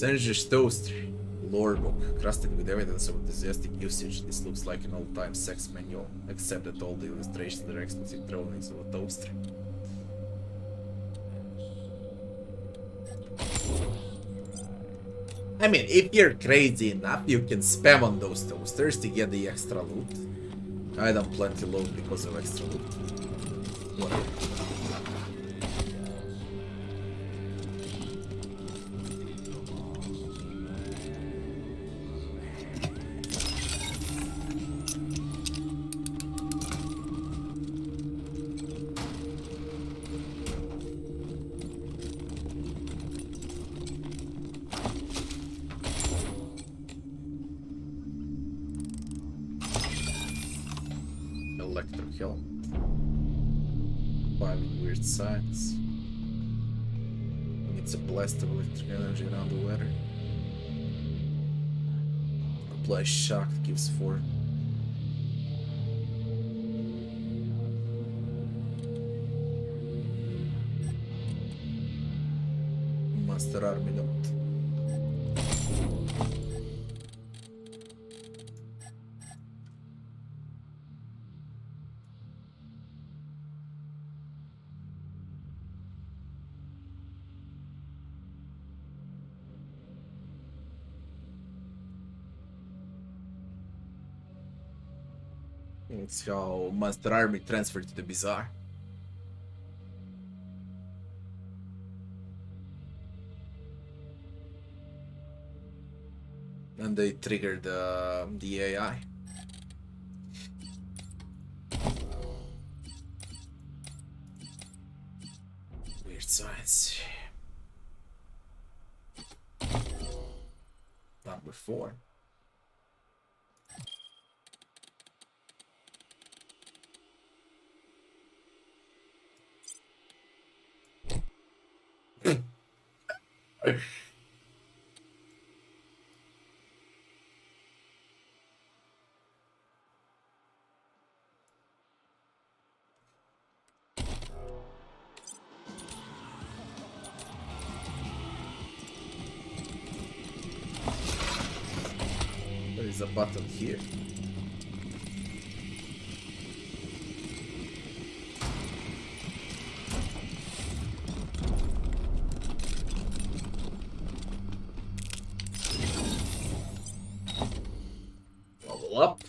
Senger's Toaster. Lore book, crusted with evidence of enthusiastic usage. This looks like an old-time sex manual, except that all the illustrations are explicit drawings of a toaster. I mean, if you're crazy enough, you can spam on those toasters to get the extra loot. I done plenty loot because of extra loot. Whatever. Electrokill. 5 weird signs. It's a blast of electric energy around the ladder. Apply shock, gives 4. Monster Army note. It's how Monster Army transferred to the Bizarre. And they triggered the AI. Weird science. Number 4. There is a button here. Level up.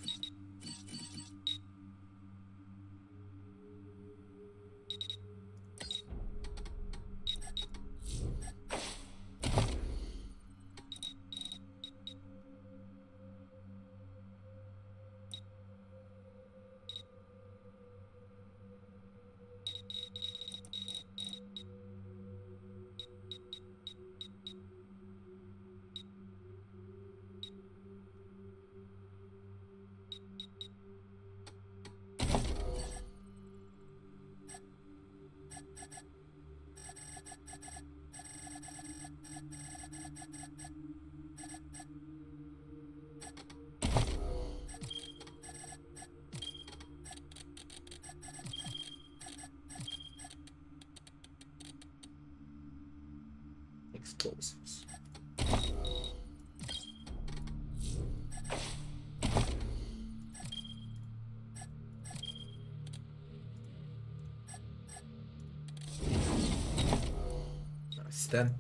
Explosives. Nice 10.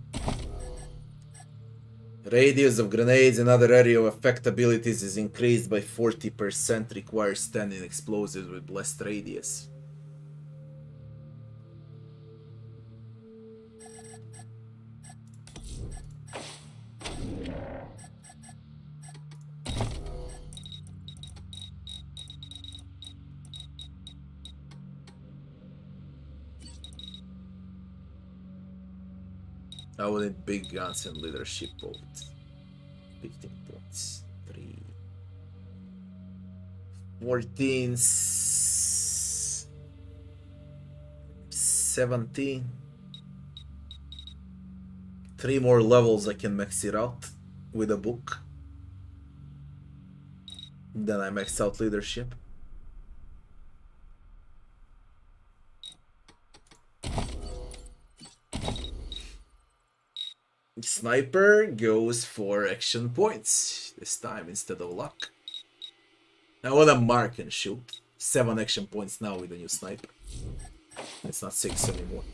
Radius of grenades and other area of effect abilities is increased by 40%. Requires standing explosives with less radius. I will need big guns and leadership points. 15 points. 3. 14. 17. 3 more levels I can max it out with a book. Then I max out leadership. Sniper goes for action points this time instead of luck. I want to mark and shoot. 7 action points now with the new sniper. It's not 6 anymore.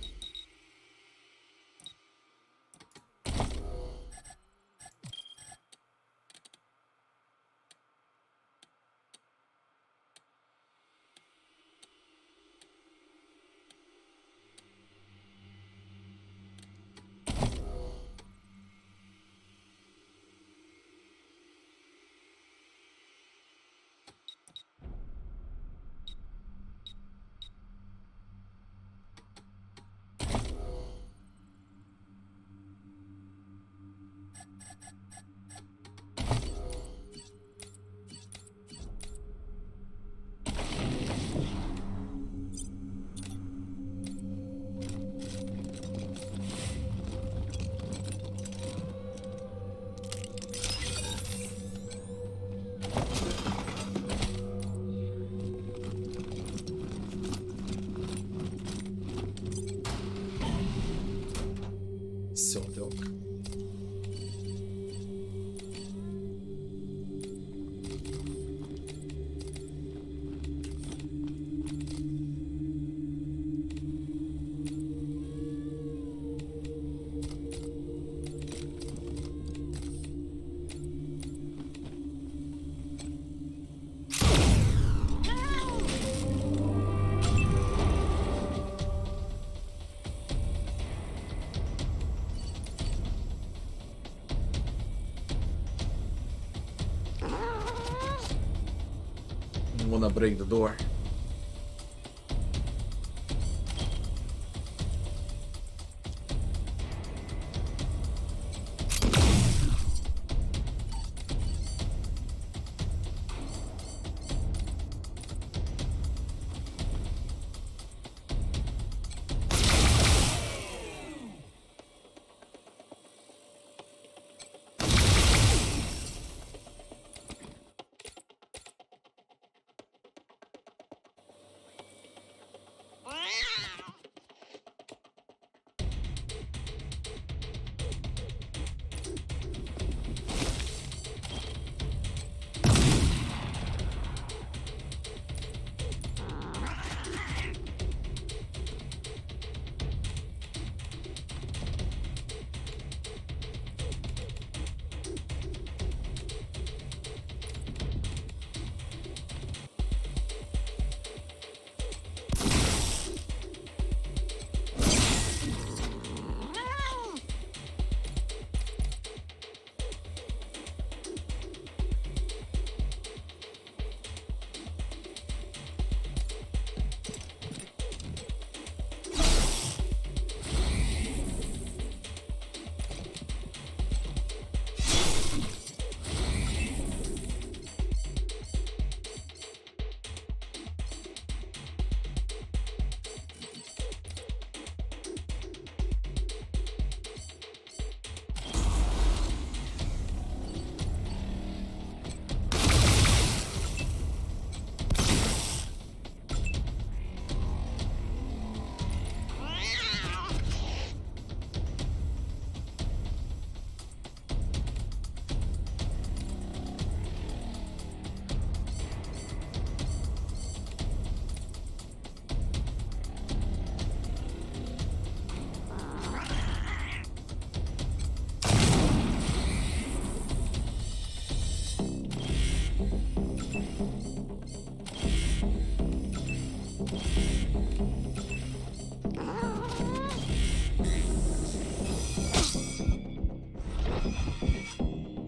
So dope. Wanna break the door.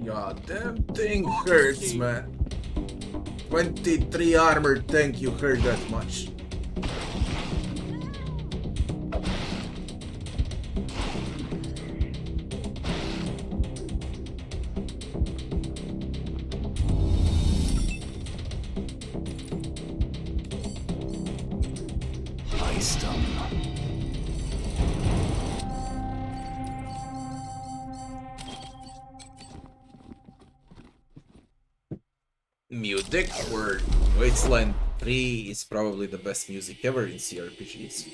God, damn thing hurts, man. 23 armor tank, you hurt that much. Music for Wasteland 3 is probably the best music ever in CRPGs.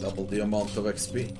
Double the amount of XP.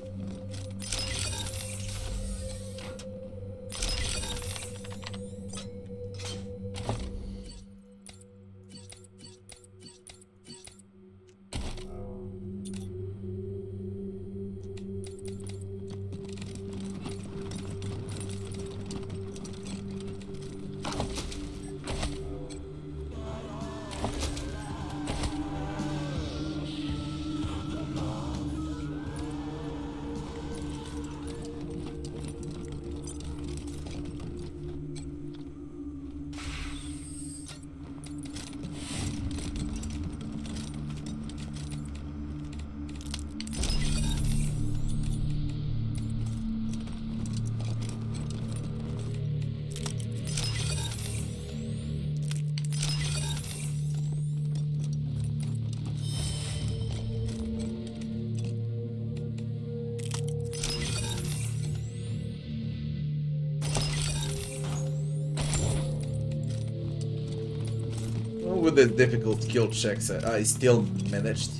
With the difficult skill checks, I still managed.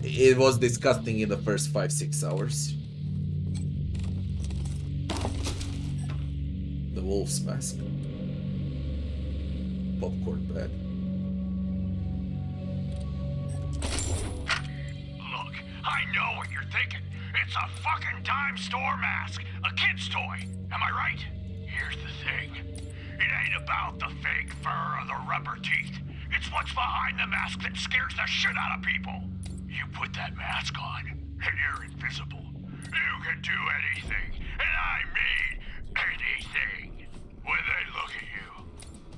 It was disgusting in the first 5-6 hours. The wolf's mask. Popcorn bag. Look, I know what you're thinking. It's a fucking dime store mask. A kid's toy. Am I right? Here's the thing. It ain't about the fake fur or the rubber teeth. It's what's behind the mask that scares the shit out of people. You put that mask on, and you're invisible. You can do anything, and I mean anything. When they look at you,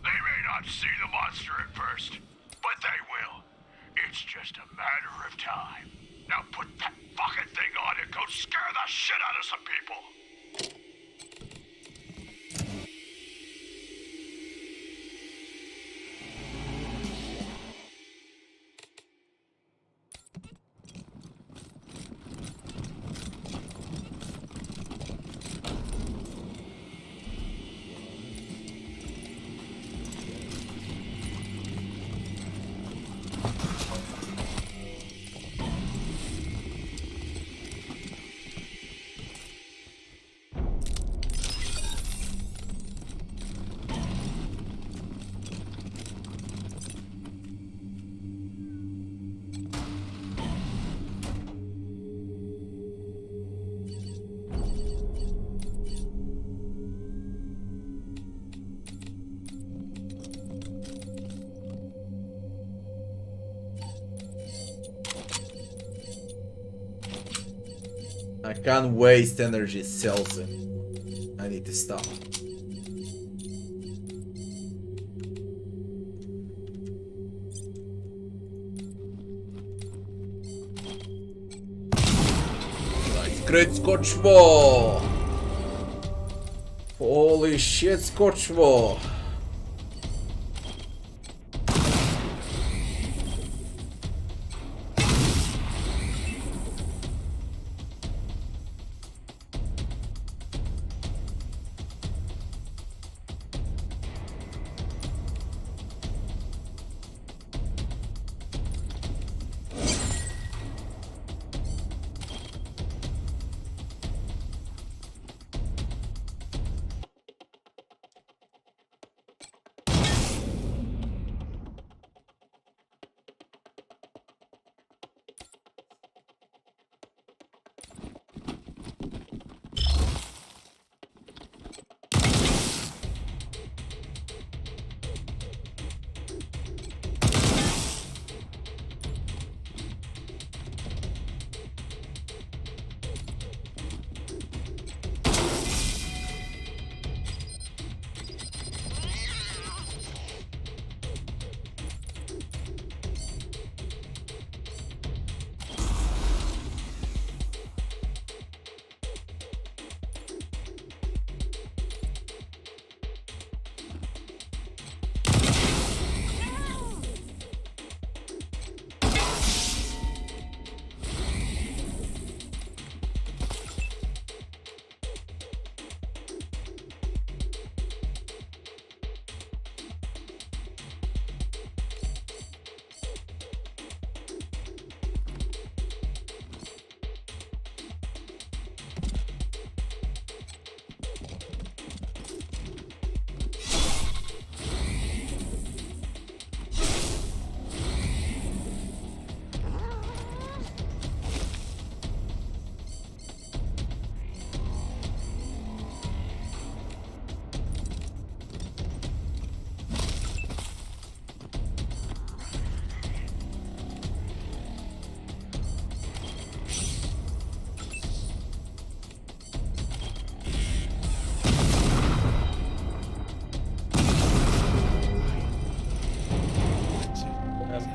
they may not see the monster at first, but they will. It's just a matter of time. Now put that fucking thing on and go scare the shit out of some people. I can't waste energy cells. I need to stop. Like great Scotchmo! Holy shit, Scotchmo!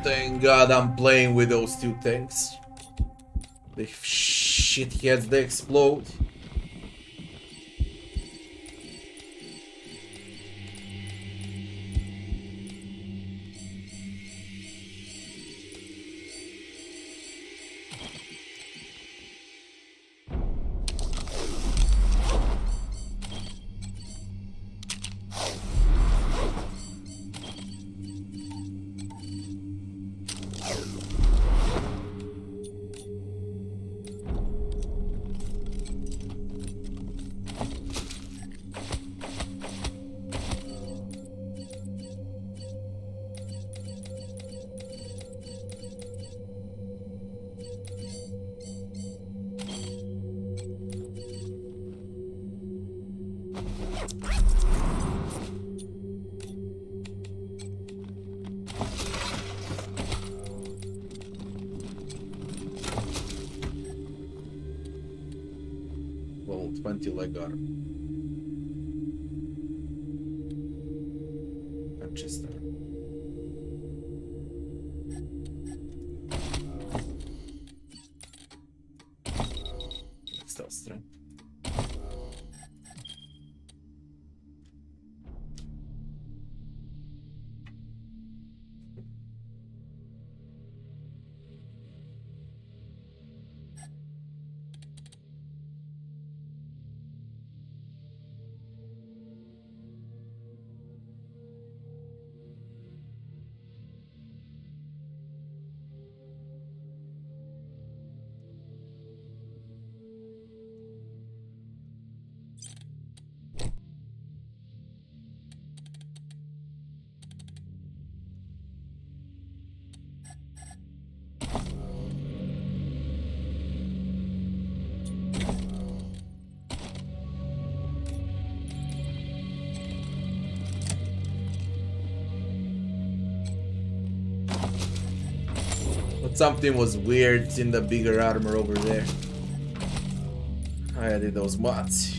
Thank God I'm playing with those two things. The shitheads, they explode. Level 20 Legar. Manchester. Stealth strength. But something was weird in the bigger armor over there. I added those mods.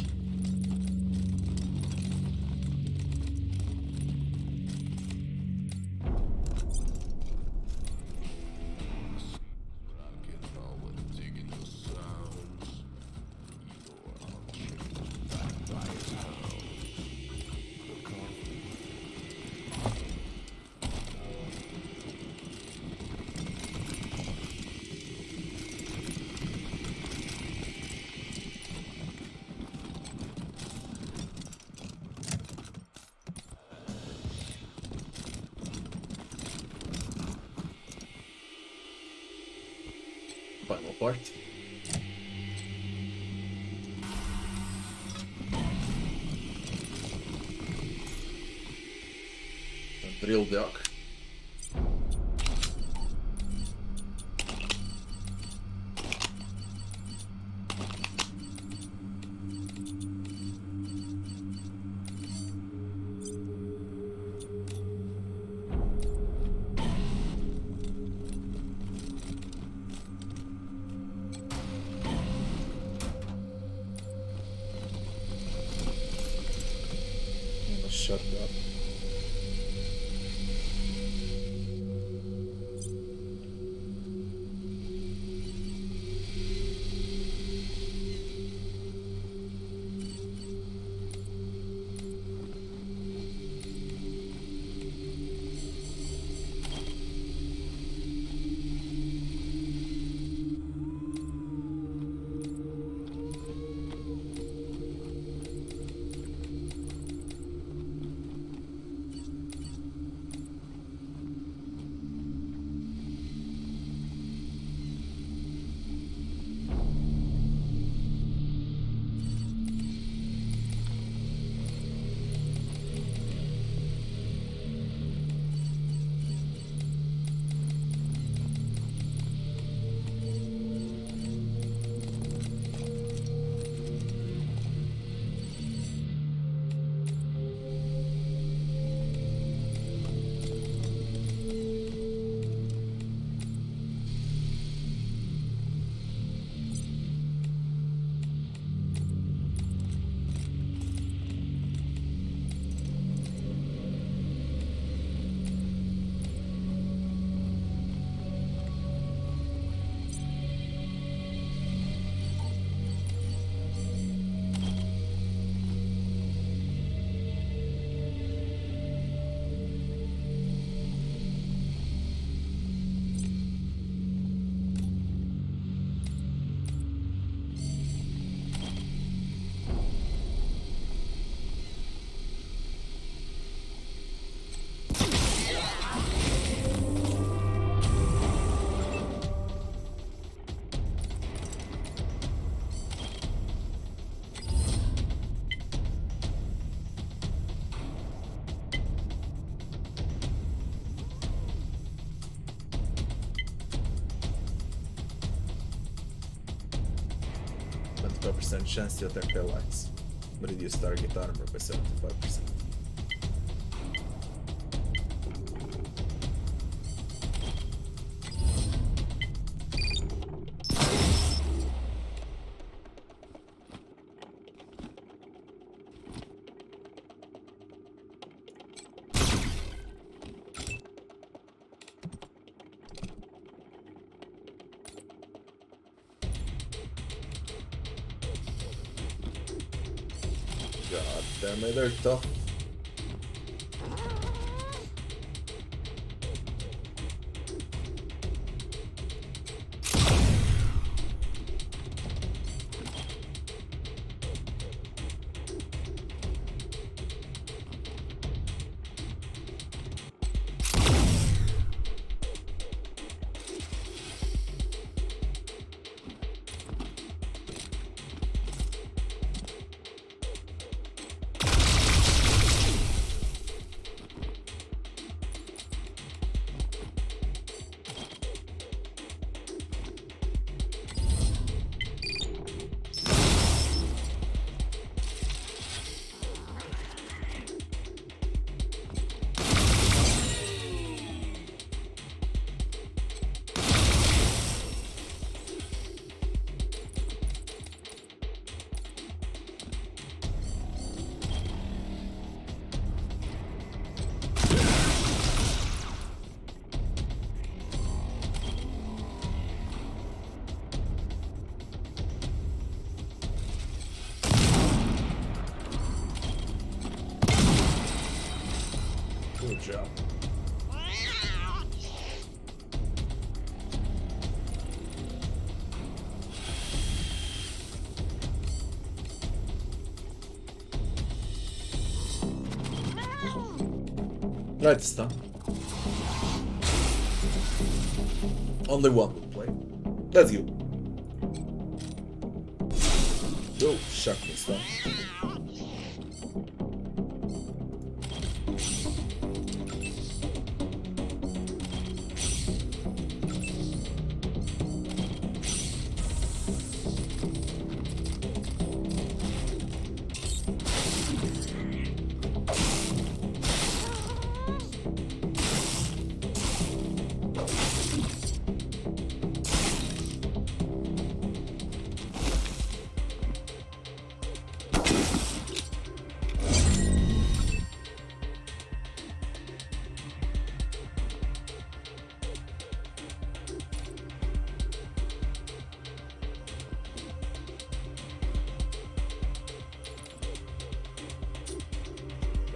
Final part. A drill dock. Shut up. 25% chance to attack allies. Reduce target armor by 75%. God damn it, they're tough. Good job. Let's stop. Only one will play. Let's go. Oh, shock me stuff.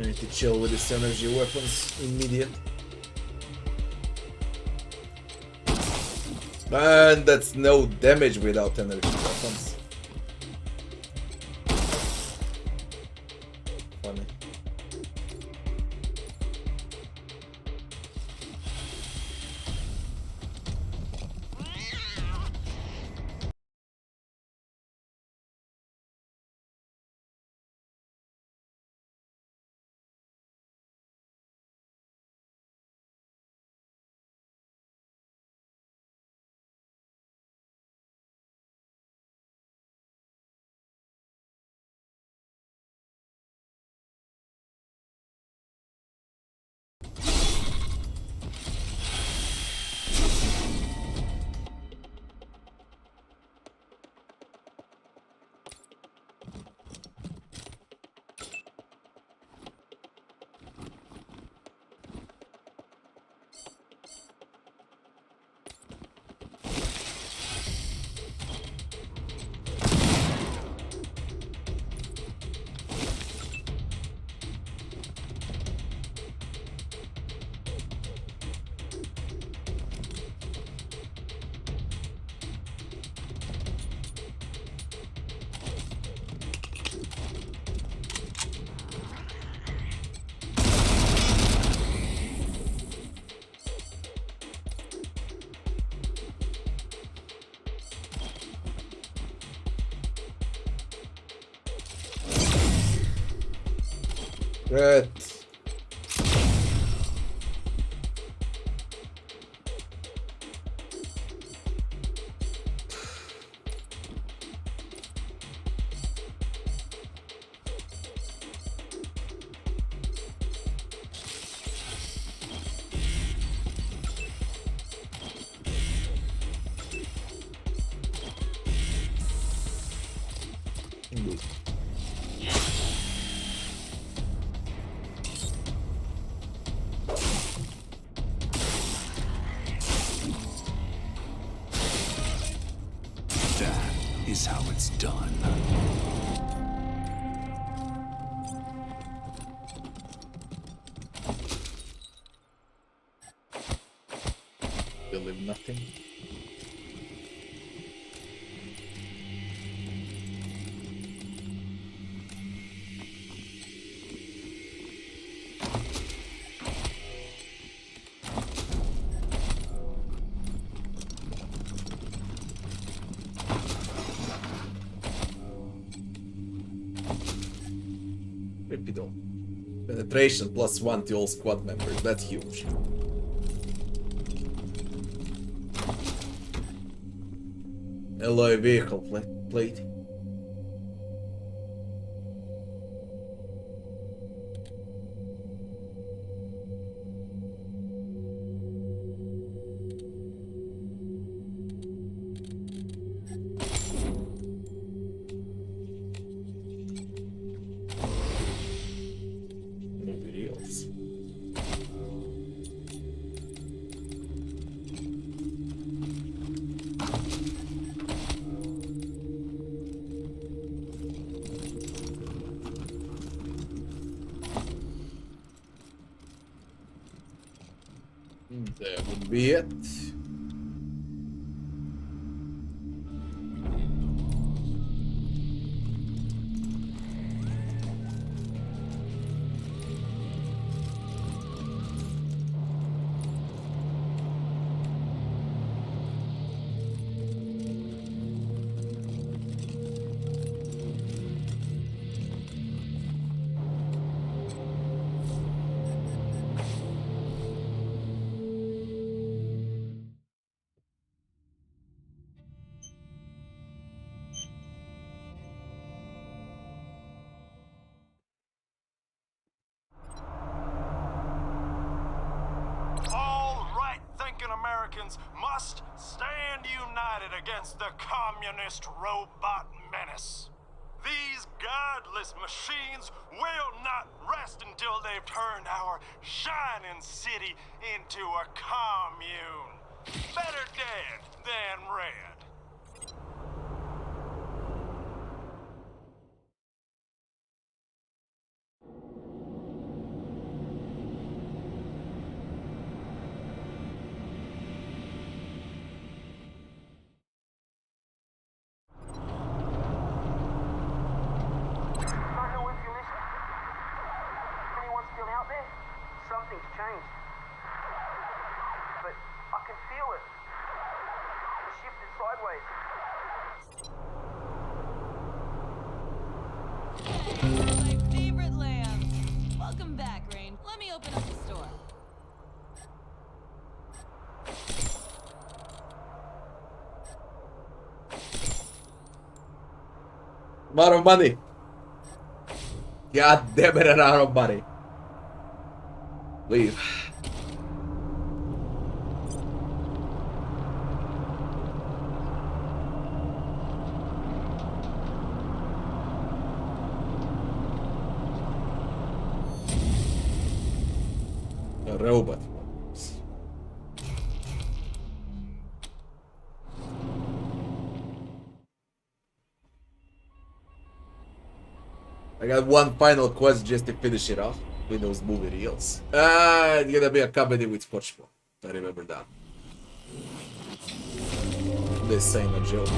I need to chill with this energy weapons immediate. And that's no damage without energy weapons. Funny. Good. Believe nothing. Repeat. Penetration +1 to all squad members. That's huge. Alloy vehicle plate. Materials. That would be it. All right-thinking Americans must stand united against the communist robot menace. These godless machines will not rest until they've turned our shining city into a commune. Better dead than red. Something's changed. But I can feel it. It shifted sideways. Hey, my favorite lambs. Welcome back, Rain. Let me open up the store. I'm out of money. God damn it, I'm out of money. Leave. A robot. I got one final quest just to finish it off with those movie reels. It's gonna be a comedy with SpongeBob. I remember that. This ain't a joke.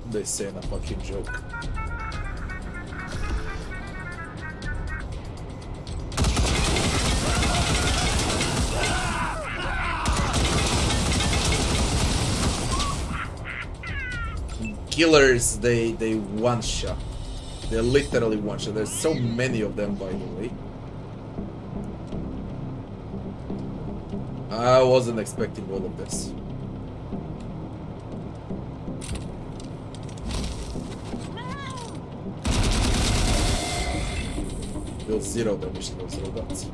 This ain't a fucking joke. Killers, they one shot. They're literally one shot. There's so many of them, by the way. I wasn't expecting all of this. Deal zero damage to those robots.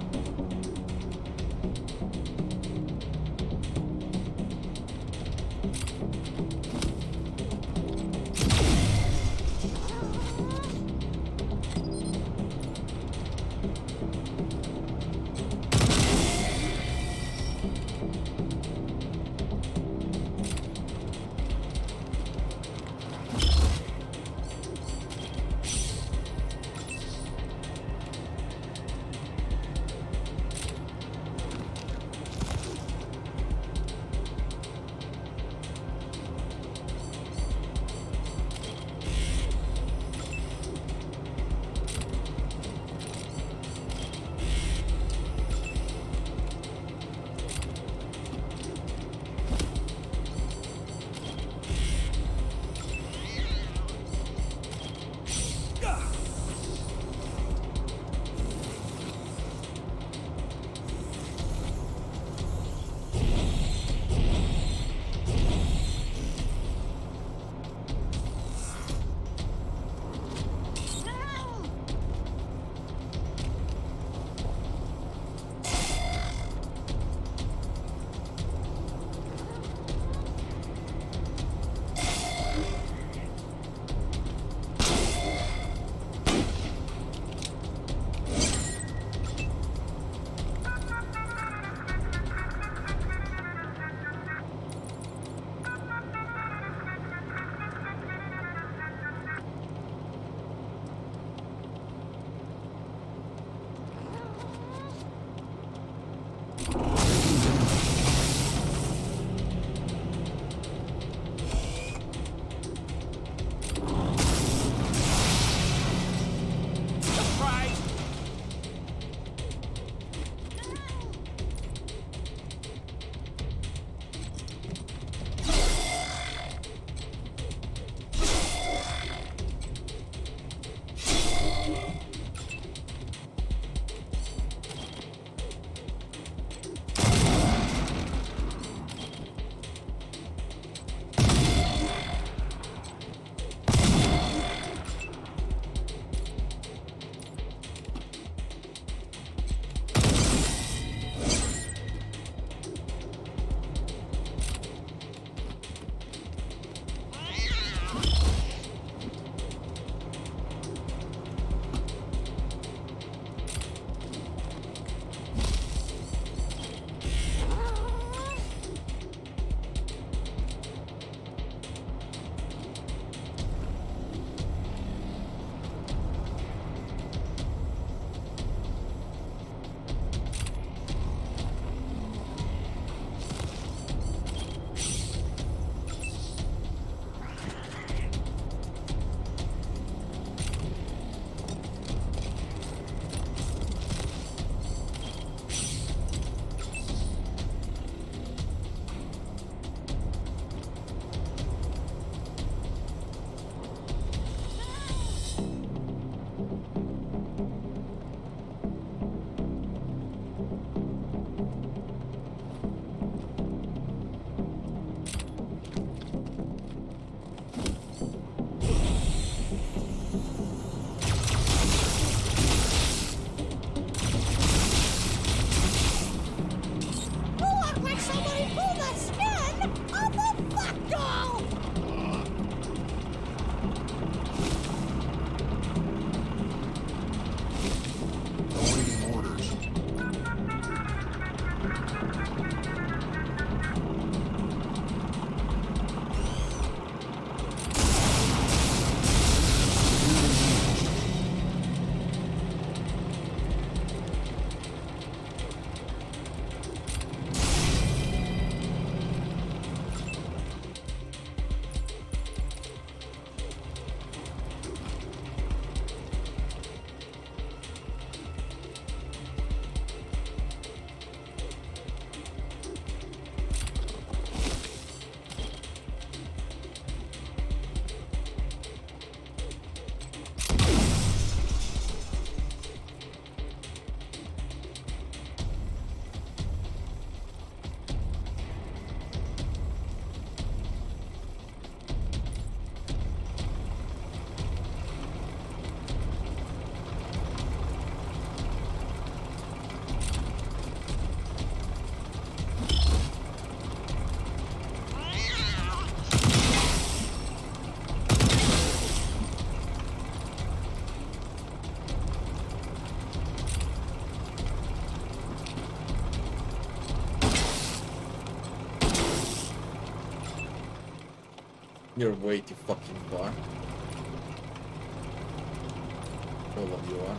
You're way too fucking far. All of you are.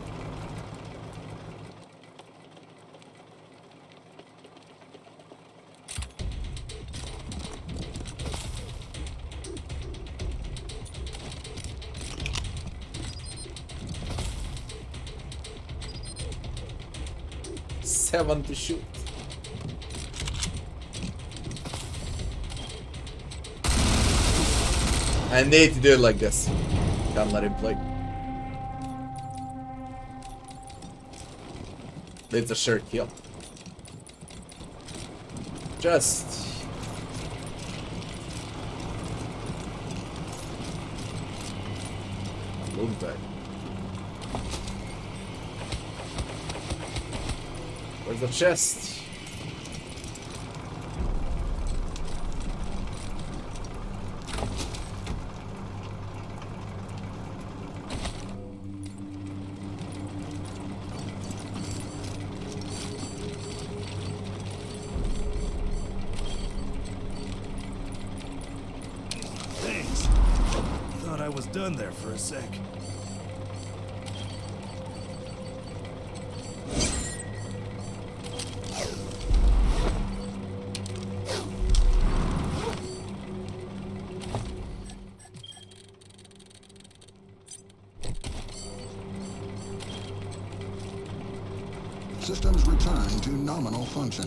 Seven to shoot. I need to do it like this. Can't let him play. It's a sure kill. Just move back. Where's the chest? Thanks. Thought I was done there for a sec. Systems return to nominal function.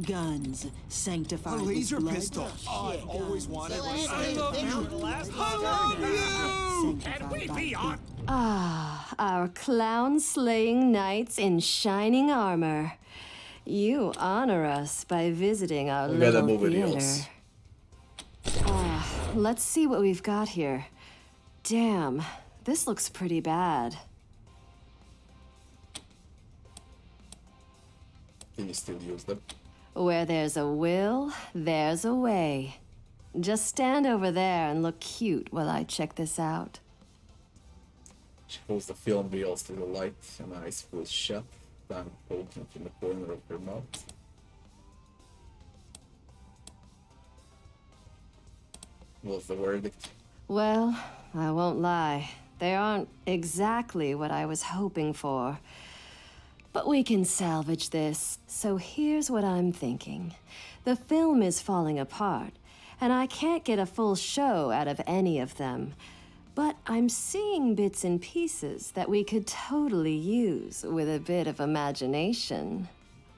Guns sanctified A laser with blood. pistol. Oh, I've always wanted one. I love you. And we be on. Ah, our clown-slaying knights in shining armor. You honor us by visiting our little theater. Let's see what we've got here. Damn, this looks pretty bad. Can you still use them? Where there's a will, there's a way. Just stand over there and look cute while I check this out. She pulls the film reels to the light and eyes closed shut, tongue poking from the corner of her mouth. What's the verdict? Well, I won't lie. They aren't exactly what I was hoping for. But we can salvage this. So here's what I'm thinking. The film is falling apart, and I can't get a full show out of any of them. But I'm seeing bits and pieces that we could totally use with a bit of imagination.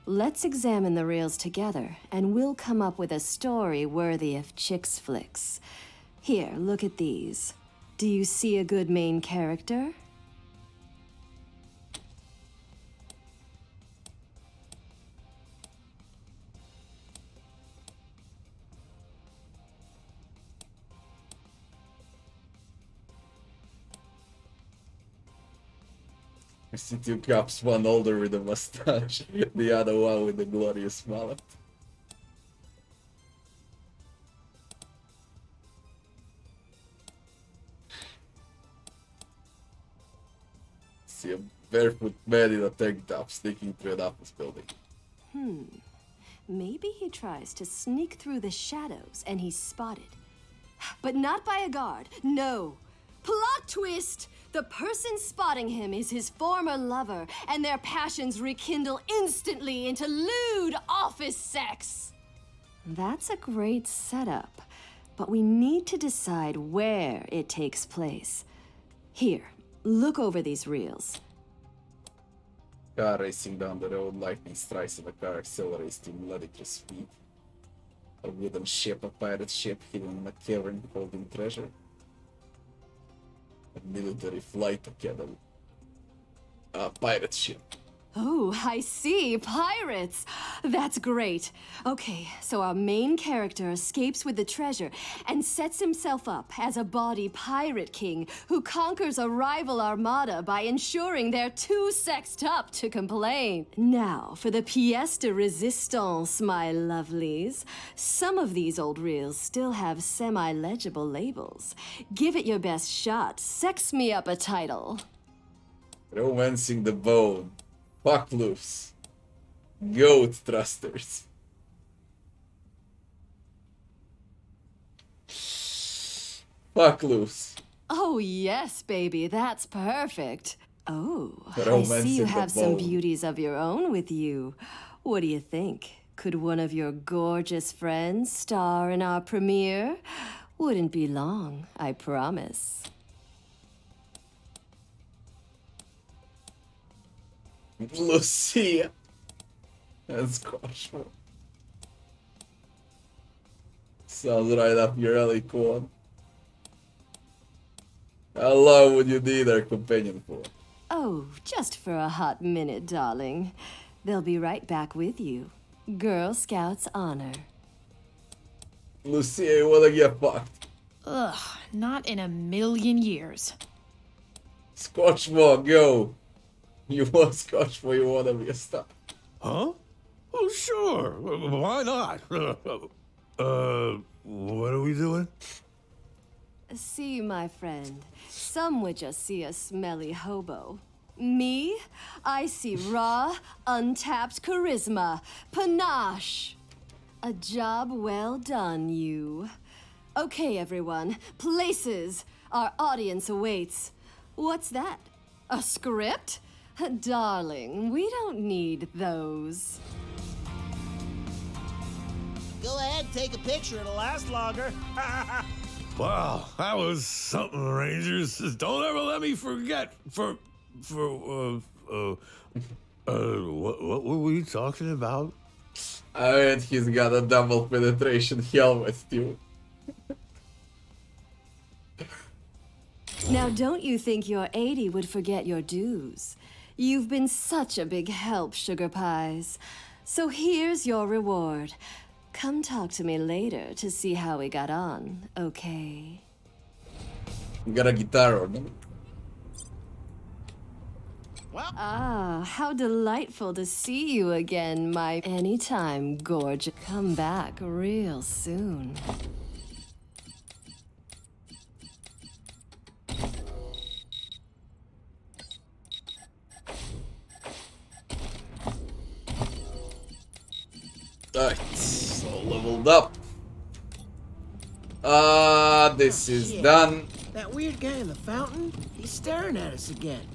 Let's examine the reels together, and we'll come up with a story worthy of Chicks Flicks. Here, look at these. Do you see a good main character? I see two cops, one older with a mustache, the other one with a glorious mallet. See a barefoot man in a tank top sneaking through an office building. Maybe he tries to sneak through the shadows and he's spotted. But not by a guard, no. Plot twist! The person spotting him is his former lover, and their passions rekindle instantly into lewd office sex. That's a great setup, but we need to decide where it takes place. Here, look over these reels. Car racing down the road, lightning strikes and the car accelerates to ludicrous speed. A wooden ship, a pirate ship hidden in a cavern holding treasure. A military flight academy. A pirate ship. Oh, I see. Pirates. That's great. Okay, so our main character escapes with the treasure and sets himself up as a bawdy pirate king who conquers a rival armada by ensuring they're too sexed up to complain. Now, for the pièce de résistance, my lovelies. Some of these old reels still have semi-legible labels. Give it your best shot. Sex me up a title. Romancing the Bone. Fuck loose. Goat thrusters. Fuck loose. Oh, yes, baby, that's perfect. Oh, I Romancing see you the have some Bone. beauties of your own with you. What do you think? Could one of your gorgeous friends star in our premiere? Wouldn't be long, I promise. Lucia. That's casual. Sounds right up your alley, Quan. How long would you need our companion for? Oh, just for a hot minute, darling. They'll be right back with you. Girl Scouts honor. Lucia, you wanna get fucked? Ugh, not in a million years. Scotchmore, go! You want Scotchmore, you wanna be a star. Huh? Oh, sure. Why not? What are we doing? See, my friend, some would just see a smelly hobo. Me? I see raw, untapped charisma, panache. A job well done, you. Okay, everyone, places. Our audience awaits. What's that? A script? Darling, we don't need those. Go ahead, take a picture. It'll last longer. Wow, that was something, Rangers. Just don't ever let me forget. What were we talking about? I mean, he's got a double penetration helmet too. Now, don't you think your 80 would forget your dues? You've been such a big help, Sugar Pies. So here's your reward. Come talk to me later to see how we got on, okay? You got a guitar on. Ah, how delightful to see you again, my anytime gorgeous. Come back real soon. Alright, so leveled up. This is Shit. done. That weird guy in the fountain? He's staring at us again.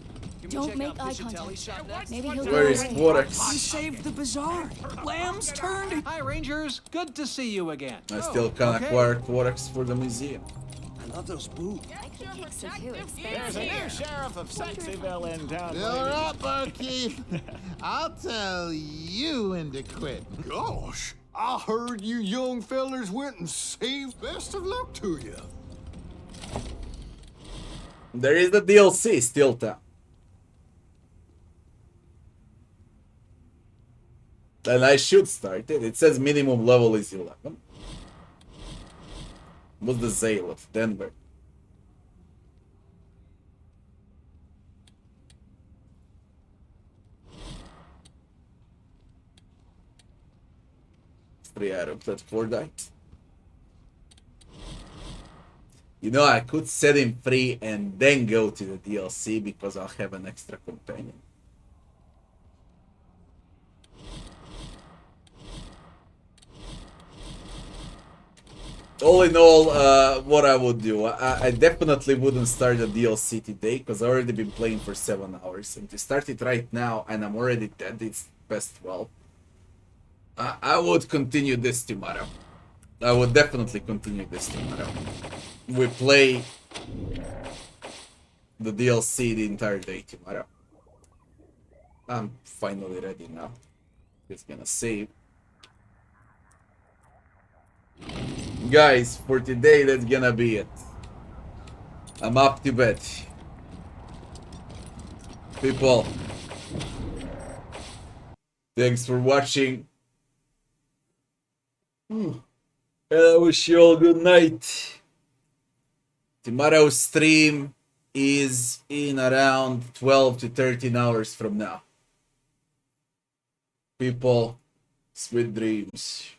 Don't make eye contact. Maybe he'll Where go is away. Barracks? You saved the bazaar. Lamb's turned. Hi, Rangers. Good to see you again. I still can't acquire quarks for the museum. I love those boots. There's a new sheriff of Sexyville in town. You're up, Barkeep. I'll tell you when to quit. Gosh, I heard you young fellers went and saved. Best of luck to you. There is the DLC still town. And I should start it. It says minimum level is 11. What's the Zale of Denver? It's 3 items, that's 4 dice. You know, I could set him free and then go to the DLC because I'll have an extra companion. All in all, what I would do, I definitely wouldn't start the DLC today because I've already been playing for 7 hours. And to start it right now, and I'm already dead, it's past 12. I would continue this tomorrow. I would definitely continue this tomorrow. We play the DLC the entire day tomorrow. I'm finally ready now. It's gonna save. Guys, for today, that's gonna be it. I'm up to bed. People, thanks for watching. And I wish you all good night. Tomorrow's stream is in around 12 to 13 hours from now. People, sweet dreams.